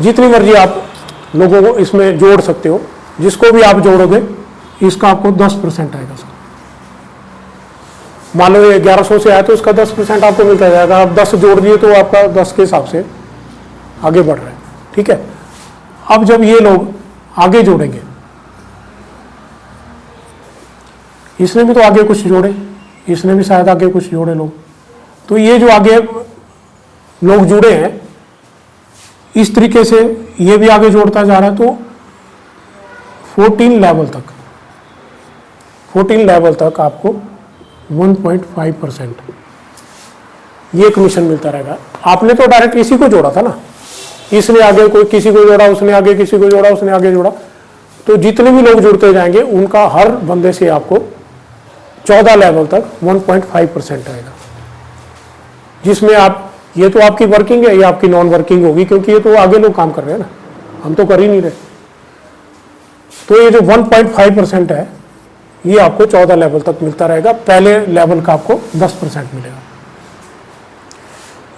जितनी मर्जी आप लोगों को इसमें जोड़ सकते हो। जिसको भी आप जोड़ोगे इसका आपको 10% आएगा सर। मान लो ये 1100 से आया तो इसका 10% आपको मिलता जाएगा। आप 10 जोड़ दिए तो आपका 10 के हिसाब से आगे बढ़ रहा है, ठीक है। अब जब ये लोग आगे जोड़ेंगे, इसने भी तो आगे कुछ जोड़े, इसने भी शायद आगे कुछ जोड़े लोग, तो ये जो आगे लोग जुड़े हैं इस तरीके से ये भी आगे जोड़ता जा रहा है। तो 14 लेवल तक आपको 1.5% ये कमीशन मिलता रहेगा। आपने तो डायरेक्ट इसी को जोड़ा था ना, इसने आगे कोई किसी को जोड़ा, उसने आगे किसी को जोड़ा, उसने आगे जोड़ा, तो जितने भी लोग जुड़ते जाएंगे उनका हर बंदे से आपको 14 लेवल तक 1.5% आएगा, जिसमें आप, ये तो आपकी वर्किंग है, ये आपकी नॉन वर्किंग होगी, क्योंकि ये तो आगे लोग काम कर रहे हैं ना, हम तो कर ही नहीं रहे। तो ये जो 1.5% है ये आपको 14 लेवल तक मिलता रहेगा, पहले लेवल का आपको 10% मिलेगा।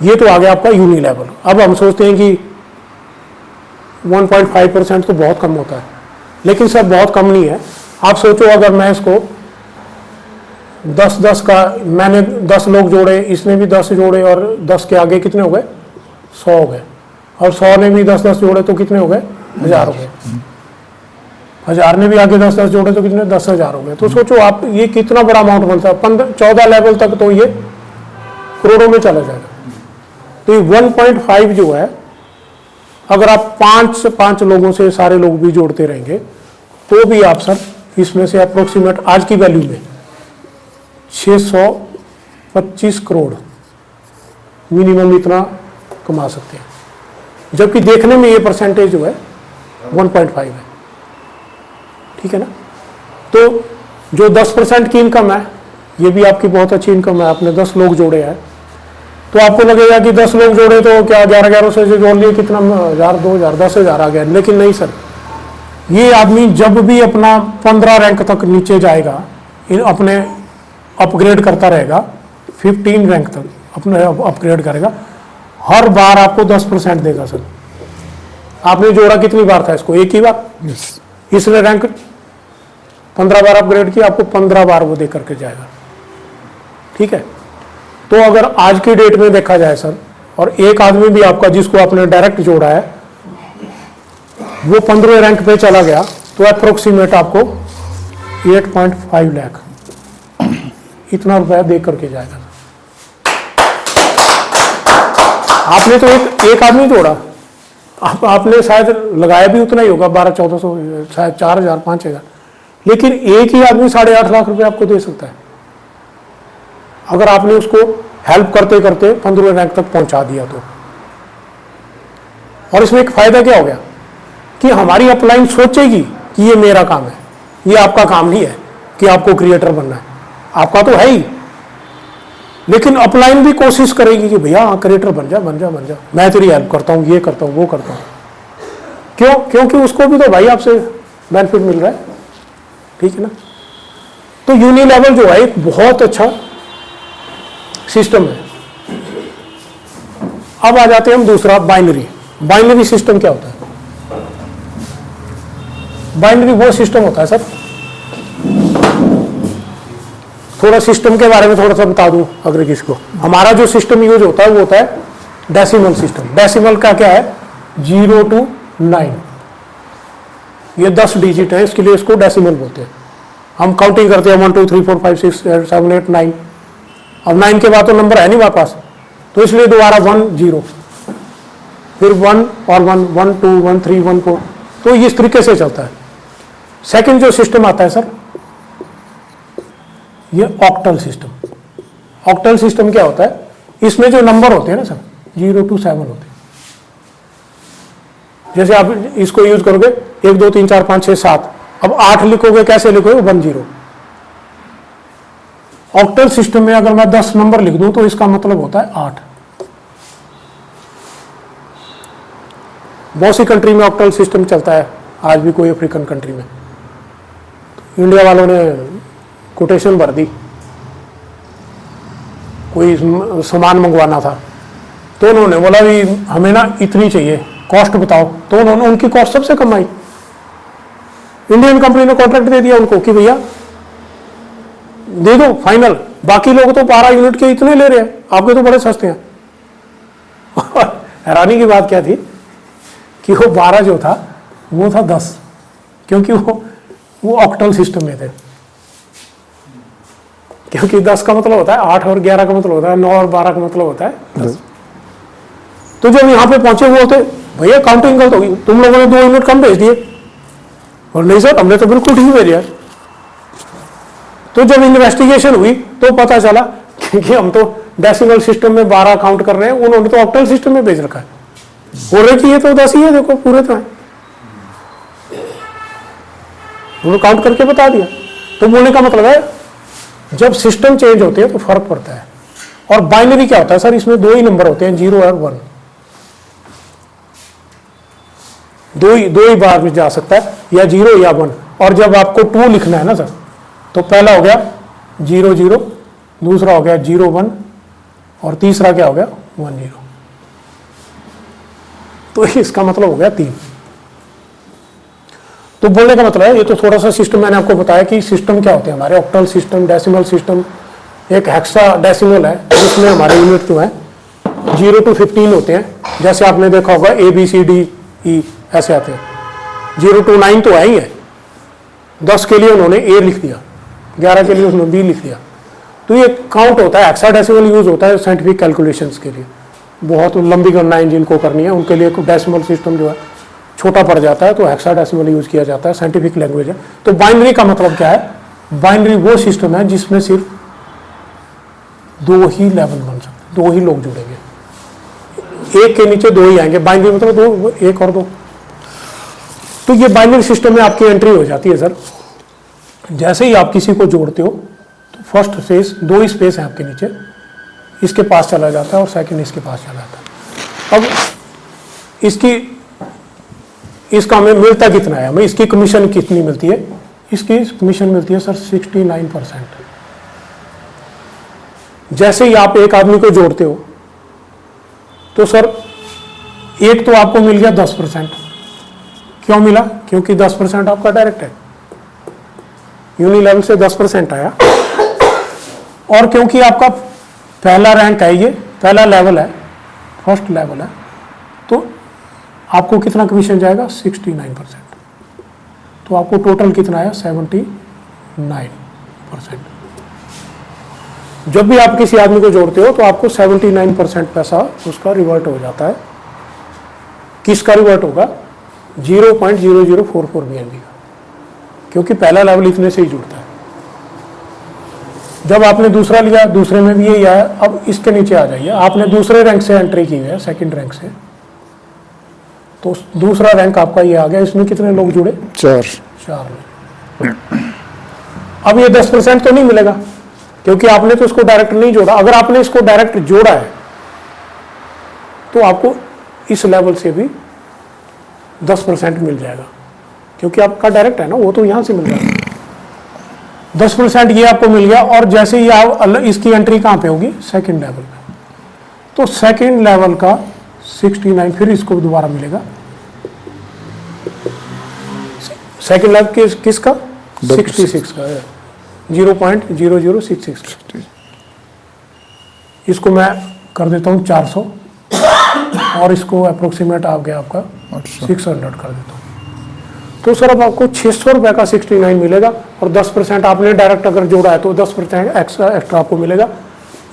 ये तो आ गया आपका यूनी लेवल। अब हम सोचते हैं कि 1.5% तो बहुत कम होता है, लेकिन सर बहुत कम नहीं है। आप सोचो अगर मैं इसको 10-10 का, मैंने 10 लोग जोड़े, इसने भी 10 जोड़े, और 10 के आगे कितने हो गए, 100 हो गए, और 100 ने भी 10-10 जोड़े तो कितने हो गए, 1000 हो गए, 1000 ने भी आगे 10-10 जोड़े तो कितने, 10,000 हो गए। तो सोचो आप ये कितना बड़ा अमाउंट बनता है, 14 लेवल तक तो ये करोड़ों में चला जाएगा। तो ये 1.5 जो है, अगर आप 5 लोगों से सारे लोग भी जोड़ते रहेंगे तो भी आप सर इसमें से अप्रोक्सीमेट आज की वैल्यू में 625 करोड़ मिनिमम इतना कमा सकते हैं, जबकि देखने में ये परसेंटेज जो है 1.5 है, ठीक है ना। तो जो 10% की इनकम है ये भी आपकी बहुत अच्छी इनकम है। आपने 10 लोग जोड़े हैं तो आपको लगेगा कि 10 लोग जोड़े तो क्या 11 से जोड़ लिए कितना, 1000, 2000, 10,000 आ गया, लेकिन नहीं सर, ये आदमी जब भी अपना 15 रैंक तक नीचे जाएगा, अपने अपग्रेड करता रहेगा, 15 रैंक तक अपने अपग्रेड करेगा, हर बार आपको 10% देगा सर। आपने जोड़ा कितनी बार था इसको, एक ही बार, इसने रैंक 15 बार अपग्रेड किया, आपको 15 बार वो दे करके जाएगा, ठीक है। तो अगर आज की डेट में देखा जाए सर, और एक आदमी भी आपका जिसको आपने डायरेक्ट जोड़ा है वो 15 रैंक पे चला गया, तो अप्रोक्सीमेट आपको 8.5 लाख इतना रुपया दे करके जाएगा। आपने तो एक आदमी जोड़ा, आपने शायद लगाया भी उतना ही होगा, 1200-1400, शायद 4,000-5,000, लेकिन एक ही आदमी 8.5 लाख रुपए आपको दे सकता है अगर आपने उसको हेल्प करते करते 15 रैंक तक पहुंचा दिया तो। और इसमें एक फायदा क्या हो गया कि हमारी अपलाइन सोचेगी कि ये मेरा काम है, ये आपका काम नहीं है कि आपको क्रिएटर बनना है, आपका तो है ही, लेकिन अपलाइन भी कोशिश करेगी कि भैया हाँ क्रिएटर बन जा, मैं तेरी हेल्प करता हूँ, ये करता हूँ, वो करता हूँ। क्यों? क्योंकि उसको भी तो भाई आपसे बेनिफिट मिल रहा है, ठीक है ना। तो यूनी लेवल जो है एक बहुत अच्छा सिस्टम है। अब आ जाते हैं हम दूसरा, बाइनरी सिस्टम क्या होता है? बाइनरी वो सिस्टम होता है सर, थोड़ा सिस्टम के बारे में थोड़ा सा बता दूं अगर किसको। हमारा जो सिस्टम यूज होता है वो होता है डेसिमल सिस्टम। डेसिमल का क्या है? 0 to 9, ये 10 डिजिट है, इसके लिए इसको डेसिमल बोलते हैं। हम काउंटिंग करते हैं 1 2 3 4 5 6 7 8 9, अब 9 के बाद तो नंबर है नहीं हमारे पास, तो इसलिए दोबारा 1 0, फिर 1 और 1 1 2 1 3 1 4, तो इस तरीके से चलता है। सेकंड जो सिस्टम आता है सर, ये ऑक्टल सिस्टम। ऑक्टल सिस्टम क्या होता है? इसमें जो नंबर होते हैं ना सर, 0 to 7 होते हैं। जैसे आप इसको यूज करोगे 1 2 3 4 5 6 7, अब 8 लिखोगे, कैसे लिखोगे? 1 0। ऑक्टल सिस्टम में अगर मैं 10 नंबर लिख दूं तो इसका मतलब होता है 8। बहुत सी कंट्री में ऑक्टल सिस्टम चलता है आज भी, कोई अफ्रीकन कंट्री में। इंडिया वालों ने कोटेशन भर दी, कोई सामान मंगवाना था, तो उन्होंने बोला भी हमें ना इतनी चाहिए, कॉस्ट बताओ। तो उन्होंने उनकी कॉस्ट सबसे कम आई, इंडियन कंपनी ने कॉन्ट्रैक्ट दे दिया उनको कि भैया दे दो फाइनल। बाकी लोग तो 12 यूनिट के इतने ले रहे हैं, आपके तो बड़े सस्ते हैं। हैरानी की बात क्या थी कि वो 12 जो था वो था 10, क्योंकि वो ऑक्टल सिस्टम में थे। क्योंकि 10 का मतलब होता है 8 और 11 का मतलब होता है 9 और 12 का मतलब होता है 10। तो जब यहाँ पे पहुंचे हुए होते, भैया काउंटिंग गलत होगी, तुम लोगों ने 2 यूनिट कम भेज दिए। और नहीं सर, हमने तो बिल्कुल ठीक भेजा। तो जब इन्वेस्टिगेशन हुई तो पता चला कि हम तो डेसिमल सिस्टम में 12 काउंट कर रहे हैं, उन्होंने तो ऑक्टल सिस्टम में भेज रखा है, बोल रहे कि ये तो 10 ही है, देखो पूरे तो है, उन्होंने काउंट करके बता दिया। तो बोलने का मतलब है जब सिस्टम चेंज होते हैं तो फर्क पड़ता है। और बाइनरी क्या होता है सर, इसमें 2 ही नंबर होते हैं, 0 और 1, दो ही बार में जा सकता है, या 0 या 1। और जब आपको 2 लिखना है ना सर, तो पहला हो गया 0 0, दूसरा हो गया 0 1, और तीसरा क्या हो गया 1 0। तो इसका मतलब हो गया 3। तो बोलने का मतलब है, ये तो थोड़ा सा सिस्टम मैंने आपको बताया कि सिस्टम क्या होते हैं हमारे, ऑक्टल सिस्टम, डेसिमल सिस्टम, एक हेक्सा डेसिमल है जिसमें हमारे यूनिट जो है 0 to 15 होते हैं। जैसे आपने देखा होगा ABCDE ऐसे आते हैं, 0 to 9 तो है ही है, 10 के लिए उन्होंने A लिख दिया, 11 के लिए उन्होंने B लिख दिया। तो ये काउंट होता है, हेक्साडेसिमल यूज होता है साइंटिफिक कैलकुलेशंस के लिए, बहुत लंबी गणनाएं जिनको करनी है उनके लिए डेसिमल सिस्टम जो है छोटा पड़ जाता है, तो हेक्साडेसिमल यूज किया जाता है, साइंटिफिक लैंग्वेज है। तो बाइनरी का मतलब क्या है, बाइनरी वो सिस्टम है जिसमें सिर्फ 2 ही लेवल बन सकते, 2 ही लोग जुड़ेंगे, एक के नीचे 2 ही आएंगे। बाइनरी मतलब 2, 1 और 2। तो ये बाइनरी सिस्टम में आपकी एंट्री हो जाती है सर। जैसे ही आप किसी को जोड़ते हो तो फर्स्ट स्पेस, 2 ही स्पेस है आपके नीचे, इसके पास चला जाता है और सेकंड इसके पास चला जाता है। अब इसका हमें मिलता कितना है, हमें इसकी कमीशन कितनी मिलती है, इसकी कमीशन मिलती है सर 69%। जैसे ही आप एक आदमी को जोड़ते हो तो सर एक तो आपको मिल गया 10%। क्यों मिला, क्योंकि 10% आपका डायरेक्ट है, यूनि लेवल से 10% आया, और क्योंकि आपका पहला रैंक है, ये पहला लेवल है, फर्स्ट लेवल है, तो आपको कितना कमीशन जाएगा 69%। तो आपको टोटल कितना आया 79%। जब भी आप किसी आदमी को जोड़ते हो तो आपको 79% पैसा उसका रिवर्ट हो जाता है। किसका रिवर्ट होगा, 0.0044 BNB का, क्योंकि पहला लेवल इतने से ही जुड़ता है। जब आपने दूसरा लिया, दूसरे में भी यही आया। अब इसके नीचे आ जाइए, आपने दूसरे रैंक से एंट्री की है, सेकंड रैंक से, तो दूसरा रैंक आपका ये आ गया, इसमें कितने लोग जुड़े, 4 लोग। अब ये 10% तो नहीं मिलेगा, क्योंकि आपने तो इसको डायरेक्ट नहीं जोड़ा। अगर आपने इसको डायरेक्ट जोड़ा है तो आपको इस लेवल से भी 10% मिल जाएगा, क्योंकि आपका डायरेक्ट है ना, वो तो यहां से मिल जाएगा। 10% ये आपको मिल गया। और जैसे ही आप इसकी एंट्री कहां पे होगी, सेकंड लेवल पे, तो सेकंड लेवल का 69, फिर इसको दोबारा मिलेगा। सेकंड लेवल किसका 66 का है, 0.0066। इसको मैं कर देता हूँ 400, और इसको अप्रोक्सीमेट आ गया आपका 600 कर देता हूँ। तो सर अब आपको 600 रुपये का 69 मिलेगा, और 10% आपने डायरेक्ट अगर जोड़ा है तो 10% एक्स्ट्रा आपको मिलेगा।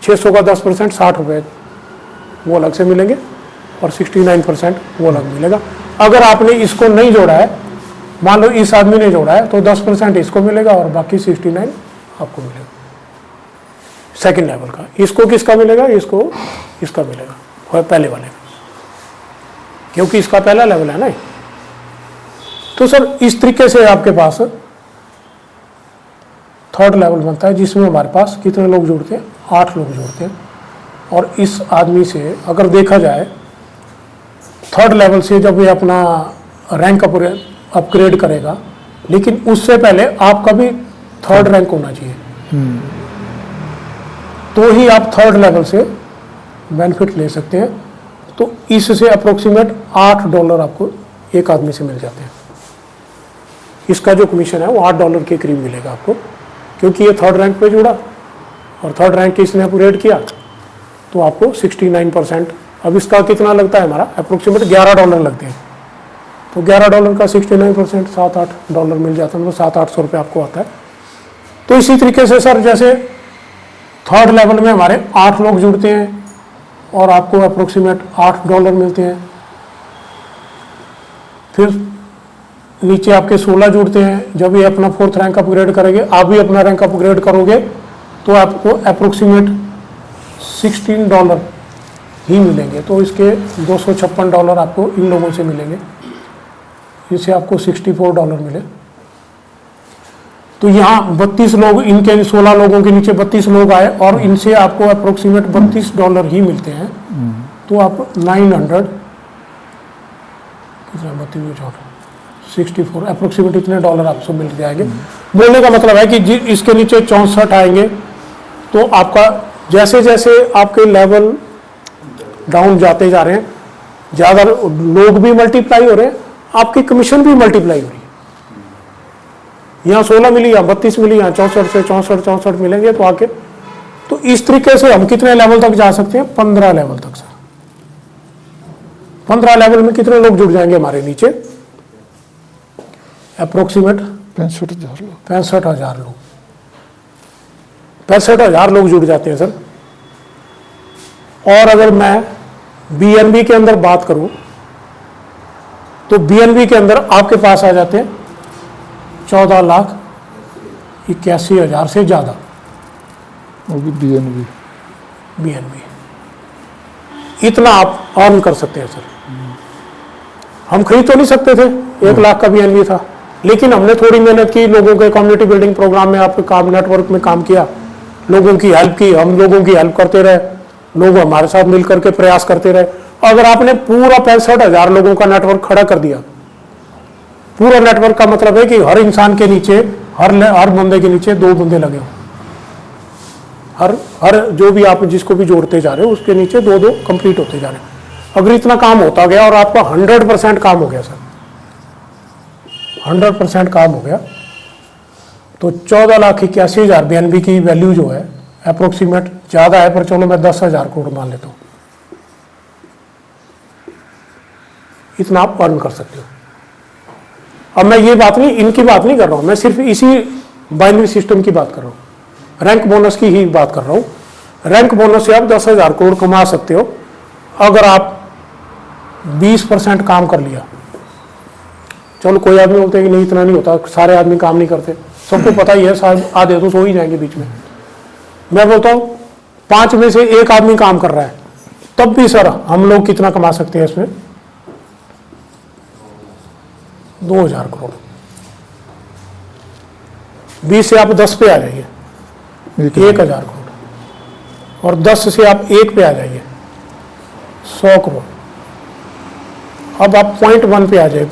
600 का 10% 60 रुपये वो अलग से मिलेंगे, और 69% वो अलग मिलेगा। अगर आपने इसको नहीं जोड़ा है, मान लो इस आदमी ने जोड़ा है, तो 10% इसको मिलेगा और बाकी 69 आपको मिलेगा सेकंड लेवल का। इसको किसका मिलेगा, इसको इसका मिलेगा पहले वाले का, क्योंकि इसका पहला लेवल है ना। तो सर इस तरीके से आपके पास थर्ड लेवल बनता है, जिसमें हमारे पास कितने लोग जुड़ते हैं, 8 लोग जुड़ते हैं। और इस आदमी से अगर देखा जाए, थर्ड लेवल से जब ये अपना रैंक अपग्रेड करेगा, लेकिन उससे पहले आपका भी थर्ड रैंक होना चाहिए, तो ही आप थर्ड लेवल से बेनिफिट ले सकते हैं। तो इससे अप्रोक्सीमेट $8 आपको एक आदमी से मिल जाते हैं। इसका जो कमीशन है वो $8 के करीब मिलेगा आपको, क्योंकि ये थर्ड रैंक पे जुड़ा और थर्ड रैंक इसने अपग्रेड किया, तो आपको 69%। अब इसका कितना लगता है, हमारा अप्रोक्सीमेट $11 लगते हैं, तो $11 का 69% $7-8 मिल जाता है, मतलब 700-800 रुपये आपको आता है। तो इसी तरीके से सर जैसे थर्ड लेवल में हमारे 8 लोग जुड़ते हैं और आपको अप्रोक्सीमेट $8 मिलते हैं। फिर नीचे आपके 16 जुड़ते हैं। जब ये अपना फोर्थ रैंक अपग्रेड करेंगे, आप भी अपना रैंक अपग्रेड करोगे, तो आपको अप्रोक्सीमेट $16 ही मिलेंगे। तो इसके $256 आपको इन लोगों से मिलेंगे, इससे आपको $64 मिले। तो यहाँ 32 लोग, इनके 16 लोगों के नीचे 32 लोग आए और इनसे आपको अप्रोक्सीमेट $32 ही मिलते हैं। तो आप 64 अप्रोक्सीमेट इतने डॉलर आपको मिल जाएंगे। बोलने का मतलब है कि इसके नीचे 64 आएंगे तो आपका जैसे जैसे आपके लेवल डाउन जाते जा रहे हैं, ज़्यादा लोग भी मल्टीप्लाई हो रहे हैं, आपकी कमीशन भी मल्टीप्लाई हो रही है। यहाँ 16 मिली, यहाँ 32 मिली, यहाँ 64 से 64 मिलेंगे तो आके, तो इस तरीके से हम कितने लेवल तक जा सकते हैं? 15 लेवल तक सर। 15 लेवल में कितने लोग जुड़ जाएंगे हमारे नीचे? अप्रोक्सीमेट 65,000 लोग। 65,000 लोग, 65,000 लोग जुड़ जाते हैं सर। और अगर मैं BNB के अंदर बात करूं तो BNB के अंदर आपके पास आ जाते हैं 14,81,000 से ज़्यादा वो भी BNB। इतना आप अर्न कर सकते हैं सर। हम खरीद तो नहीं सकते थे, 1 लाख का BNB था, लेकिन हमने थोड़ी मेहनत की, लोगों के कम्युनिटी बिल्डिंग प्रोग्राम में आपके काम, नेटवर्क में काम किया, लोगों की हेल्प की, हम लोगों की हेल्प करते रहे, लोग हमारे साथ मिल करके प्रयास करते रहे। अगर आपने पूरा 65,000 लोगों का नेटवर्क खड़ा कर दिया, पूरा नेटवर्क का मतलब है कि हर इंसान के नीचे, हर बंदे के नीचे 2 बंदे लगे हो, हर जो भी आप जिसको भी जोड़ते जा रहे हो उसके नीचे 2 कंप्लीट होते जा रहे हैं। अगर इतना काम होता गया और आपका 100% काम हो गया सर, 100% काम हो गया, तो 14,81,000 BNB की वैल्यू जो है अप्रोक्सीमेट ज़्यादा है, पर चलो मैं 10,000 करोड़ मान लेता हूँ, इतना आप अर्न कर सकते हो। अब मैं ये बात नहीं, इनकी बात नहीं कर रहा हूँ, मैं सिर्फ इसी बाइनरी सिस्टम की बात कर रहा हूँ, रैंक बोनस की ही बात कर रहा हूँ। रैंक बोनस से आप 10,000 करोड़ कमा सकते हो अगर आप 20% काम कर लिया। चलो कोई आदमी बोलते हैं कि नहीं इतना नहीं होता, सारे आदमी काम नहीं करते, सबको पता ही है, आधे तो सो ही जाएंगे बीच में। मैं बोलता हूँ 5 में से 1 आदमी काम कर रहा है, तब भी सर हम लोग कितना कमा सकते हैं इसमें? 2,000 करोड़। 20 से आप 10 पे आ जाइए, 1,000 करोड़, और 10 से आप 1 पे आ जाइए, 100 करोड़। अब आप 0.1 पे आ जाइए,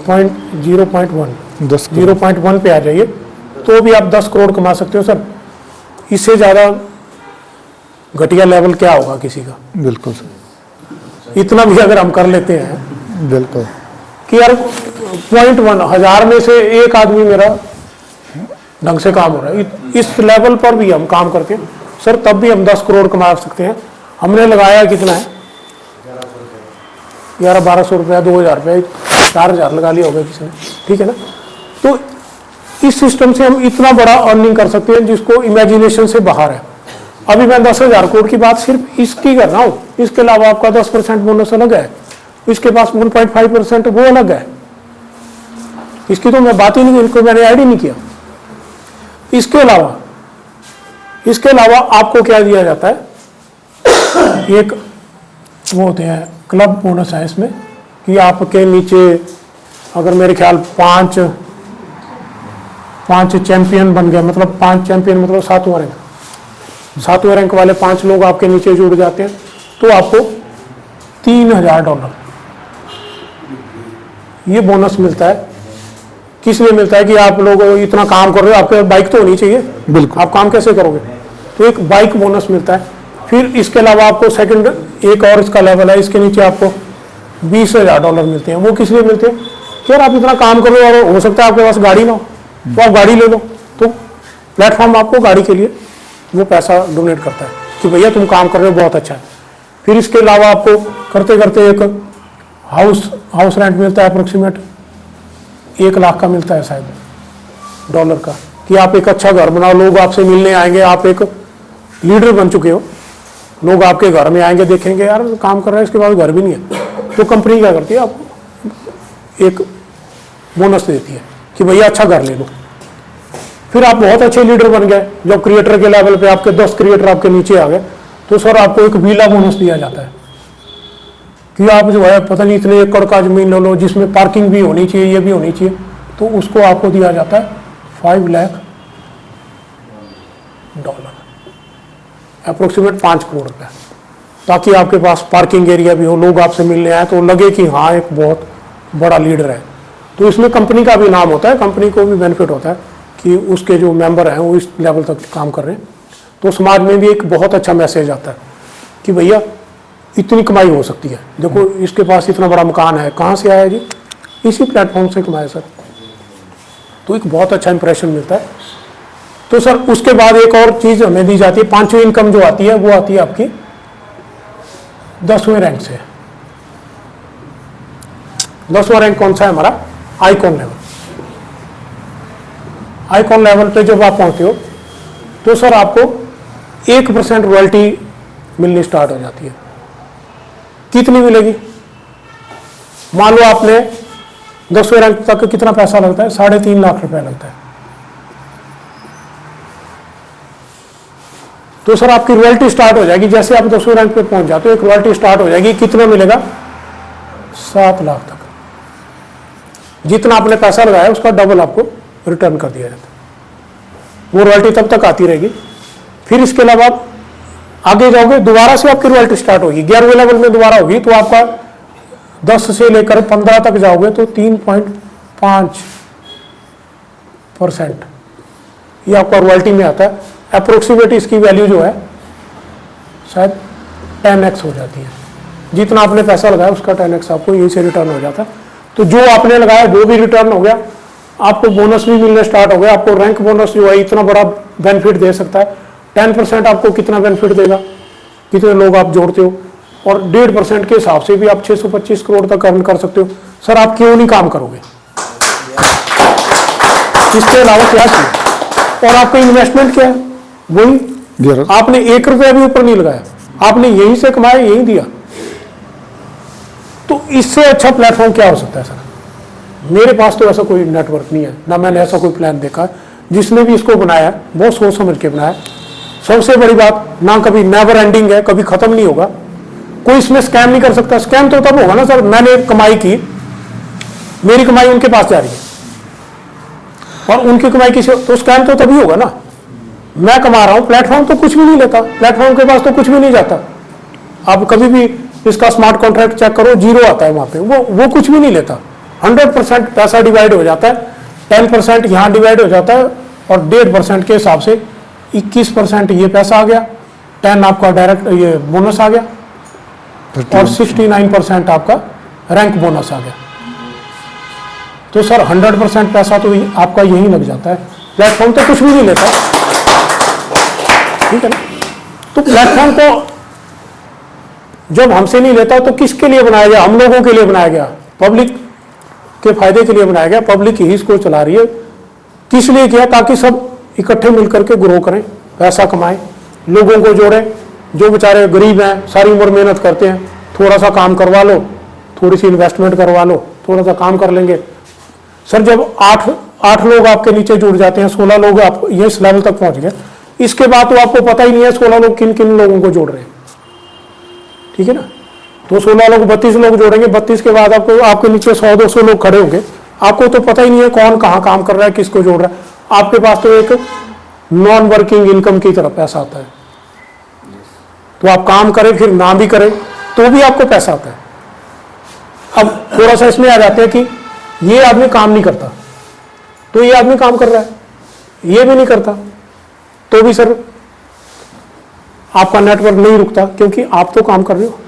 0.1 पे आ जाइए, तो भी आप 10 करोड़ कमा सकते हो सर। इससे ज़्यादा घटिया लेवल क्या होगा किसी का? बिल्कुल सर। इतना भी अगर हम कर लेते हैं बिल्कुल कि यार 0.1, 1000 में से 1 आदमी मेरा ढंग से काम हो रहा है, इस लेवल पर भी हम काम करके सर तब भी हम 10 करोड़ कमा सकते हैं। हमने लगाया कितना है? 1100-1200 रुपया, 2,000 रुपया, 4,000 लगा लिया होगा किसी ने, ठीक है ना? तो इस सिस्टम से हम इतना बड़ा अर्निंग कर सकते हैं जिसको इमेजिनेशन से बाहर है। अभी मैं 10,000 करोड़ की बात सिर्फ इसकी कर रहा हूँ, इसके अलावा आपका 10% बोनस अलग है, इसके पास 1.5% वो अलग है, इसकी तो मैं बात ही नहीं, इनको मैंने ऐड ही नहीं किया। इसके अलावा आपको क्या दिया जाता है? एक वो होते हैं क्लब बोनस है इसमें, कि आपके नीचे अगर मेरे ख्याल 5 चैंपियन बन गए, मतलब 5 चैंपियन मतलब 7वां रैंक, 7वें रैंक वाले 5 लोग आपके नीचे जुड़ जाते हैं, तो आपको $3,000 ये बोनस मिलता है। किस लिए मिलता है? कि आप लोग इतना काम कर रहे हो, आपके बाइक तो होनी चाहिए, बिल्कुल। आप काम कैसे करोगे? तो एक बाइक बोनस मिलता है। फिर इसके अलावा आपको सेकंड एक और इसका लेवल है, इसके नीचे आपको $20,000 मिलते हैं। वो किस लिए मिलते हैं? कि यार आप इतना काम कर रहे हो और हो सकता है आपके पास गाड़ी ना हो, तो आप गाड़ी ले लो, तो प्लेटफॉर्म आपको गाड़ी के लिए वो पैसा डोनेट करता है कि भैया तुम काम कर रहे हो, बहुत अच्छा है। फिर इसके अलावा आपको करते करते एक हाउस रेंट मिलता है, अप्रोक्सीमेट 1 लाख का मिलता है शायद डॉलर का, कि आप एक अच्छा घर बनाओ, लोग आपसे मिलने आएंगे, आप एक लीडर बन चुके हो, लोग आपके घर में आएंगे, देखेंगे यार काम कर रहा है, इसके बाद घर भी नहीं है, तो कंपनी क्या करती है? आपको एक बोनस देती है कि भैया अच्छा घर ले लो। फिर आप बहुत अच्छे लीडर बन गए, जब क्रिएटर के लेवल पे आपके 10 क्रिएटर आपके नीचे आ गए, तो सर आपको एक विला बोनस दिया जाता है कि आप जो है पता नहीं इतने एकड़ का जमीन ले लो जिसमें पार्किंग भी होनी चाहिए, ये भी होनी चाहिए, तो उसको आपको दिया जाता है $5 लाख, अप्रोक्सीमेट 5 करोड़ रुपए, ताकि आपके पास पार्किंग एरिया भी हो, लोग आपसे मिलने आए तो लगे कि हाँ एक बहुत बड़ा लीडर है। तो इसमें कंपनी का भी नाम होता है, कंपनी को भी बेनिफिट होता है कि उसके जो मेंबर हैं वो इस लेवल तक काम कर रहे हैं। तो समाज में भी एक बहुत अच्छा मैसेज आता है कि भैया इतनी कमाई हो सकती है, देखो इसके पास इतना बड़ा मकान है, कहाँ से आया जी, इसी प्लेटफॉर्म से कमाया सर। तो एक बहुत अच्छा इंप्रेशन मिलता है। तो सर उसके बाद एक और चीज़ हमें दी जाती है, 5वीं इनकम जो आती है वो आती है आपकी 10वें रैंक से। 10वां रैंक कौन सा है हमारा, आइकॉन लेवल। आइकॉन लेवल पे जब आप पहुंचते हो तो सर आपको 1% रॉयल्टी मिलनी स्टार्ट हो जाती है। कितनी मिलेगी, मान लो आपने 10वें रैंक तक कितना पैसा लगता है, 3.5 लाख रुपए लगता है। तो सर आपकी रॉयल्टी स्टार्ट हो जाएगी, जैसे आप 10वें रैंक पे पहुंच जाते हो एक रॉयल्टी स्टार्ट हो जाएगी, कितना मिलेगा, 7 लाख तक। जितना आपने पैसा लगाया उसका डबल आपको रिटर्न कर दिया जाता है। वो रॉयल्टी तब तक आती रहेगी। फिर इसके अलावा आप आगे जाओगे, दोबारा से आपकी रॉयल्टी स्टार्ट होगी, 11वें लेवल में दोबारा होगी, तो आपका 10 से लेकर 15 तक जाओगे तो 3.5% ये आपका रॉयल्टी में आता है। अप्रोक्सीमेट इसकी वैल्यू जो है शायद 10x हो जाती है। जितना आपने पैसा लगाया उसका 10x आपको यहीं से रिटर्न हो जाता है। तो जो आपने लगाया वो भी रिटर्न हो गया, आपको बोनस भी मिलने स्टार्ट हो गया। आपको रैंक बोनस जो है इतना बड़ा बेनिफिट दे सकता है। 10% आपको कितना बेनिफिट देगा, कितने लोग आप जोड़ते हो, और 1.5% के हिसाब से भी आप 625 करोड़ तक अर्न कर सकते हो। सर आप क्यों नहीं काम करोगे, इसके अलावा क्या चाहिए। और आपका इन्वेस्टमेंट क्या है, वही आपने 1 रुपया भी ऊपर नहीं लगाया, आपने यहीं से कमाया, यहीं दिया। तो इससे अच्छा प्लेटफॉर्म क्या हो सकता है सर। मेरे पास तो ऐसा कोई नेटवर्क नहीं है, ना मैंने ऐसा कोई प्लान देखा। जिसने भी इसको बनाया बहुत सोच समझ के बनाया। सबसे बड़ी बात, ना कभी नेवर एंडिंग है, कभी खत्म नहीं होगा। कोई इसमें स्कैम नहीं कर सकता। स्कैम तो तब होगा ना सर, मैंने कमाई की, मेरी कमाई उनके पास जा रही है और उनकी कमाई किसी, तो स्कैम तो तभी होगा ना। मैं कमा रहा हूं, प्लेटफॉर्म तो कुछ भी नहीं लेता, प्लेटफॉर्म के पास तो कुछ भी नहीं जाता। आप कभी भी इसका स्मार्ट कॉन्ट्रैक्ट चेक करो, 0 आता है वहां पे, वो कुछ भी नहीं लेता। 100% पैसा डिवाइड हो जाता है, 10% यहां डिवाइड हो जाता है और 1.5% के हिसाब से 21% ये पैसा आ गया, 10 आपका डायरेक्ट ये बोनस आ गया और 69% आपका रैंक बोनस आ गया। तो सर 100% पैसा तो आपका यही लग जाता है। प्लेटफॉर्म तो कुछ भी नहीं लेता, ठीक है ना। तो प्लेटफॉर्म को जब हमसे नहीं लेता तो किसके लिए बनाया गया, हम लोगों के लिए बनाया गया, पब्लिक के फायदे के लिए बनाया गया। पब्लिक ही इसको चला रही है। किस लिए किया, ताकि सब इकट्ठे मिलकर के ग्रो करें, पैसा कमाएं, लोगों को जोड़ें। जो बेचारे गरीब हैं, सारी उम्र मेहनत करते हैं, थोड़ा सा काम करवा लो, थोड़ी सी इन्वेस्टमेंट करवा लो, थोड़ा सा काम कर लेंगे। सर जब 8 लोग आपके नीचे जुड़ जाते हैं, 16 लोग आप ये इस लेवल तक पहुंच गए, इसके बाद तो आपको पता ही नहीं है 16 लोग किन किन लोगों को जोड़ रहे हैं, ठीक है ना। तो 16 लोग 32 लोग जोड़ेंगे, 32 के बाद आपको आपके नीचे 100-200 लोग खड़े होंगे, आपको तो पता ही नहीं है कौन कहाँ काम कर रहा है, किसको जोड़ रहा है। आपके पास तो एक नॉन वर्किंग इनकम की तरफ पैसा आता है। तो आप काम करें फिर ना भी करें तो भी आपको पैसा आता है। अब थोड़ा सा इसमें आ जाते हैं कि ये आदमी काम नहीं करता, तो ये आदमी काम कर रहा है, ये भी नहीं करता, तो भी सर आपका नेटवर्क नहीं रुकता, क्योंकि आप तो काम कर रहे हो।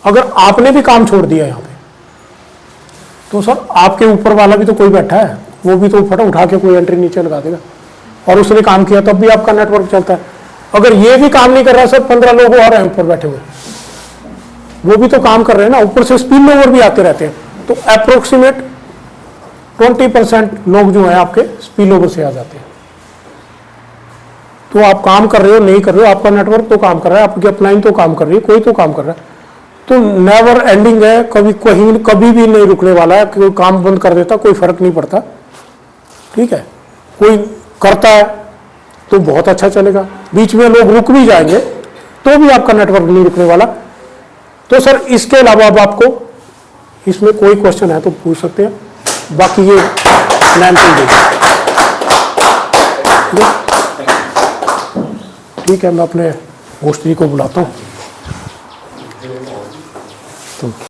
अगर आपने भी काम छोड़ दिया यहां पे, तो सर आपके ऊपर वाला भी तो कोई बैठा है, वो भी तो फटा उठा के कोई एंट्री नीचे लगा देगा, और उसने काम किया तब भी आपका नेटवर्क चलता है। अगर ये भी काम नहीं कर रहा सर, 15 लोग और हैं ऊपर बैठे हुए, वो भी तो काम कर रहे हैं ना, ऊपर से स्पिल ओवर भी आते रहते हैं। तो अप्रोक्सीमेट 20% लोग जो है आपके स्पिल ओवर से आ जाते हैं। तो आप काम कर रहे हो नहीं कर रहे हो, आपका नेटवर्क तो काम कर रहा है, आपकी अपलाइन तो काम कर रही है, कोई तो काम कर रहा है। तो नेवर एंडिंग है, कभी कभी भी नहीं रुकने वाला है। कोई काम बंद कर देता कोई फर्क नहीं पड़ता, ठीक है। कोई करता है तो बहुत अच्छा चलेगा, बीच में लोग रुक भी जाएंगे तो भी आपका नेटवर्क नहीं रुकने वाला। तो सर इसके अलावा अब आपको इसमें कोई क्वेश्चन है तो पूछ सकते हैं, बाकी ये लैंड ठीक है। मैं अपने होस्ट जी को बुलाता हूँ। तो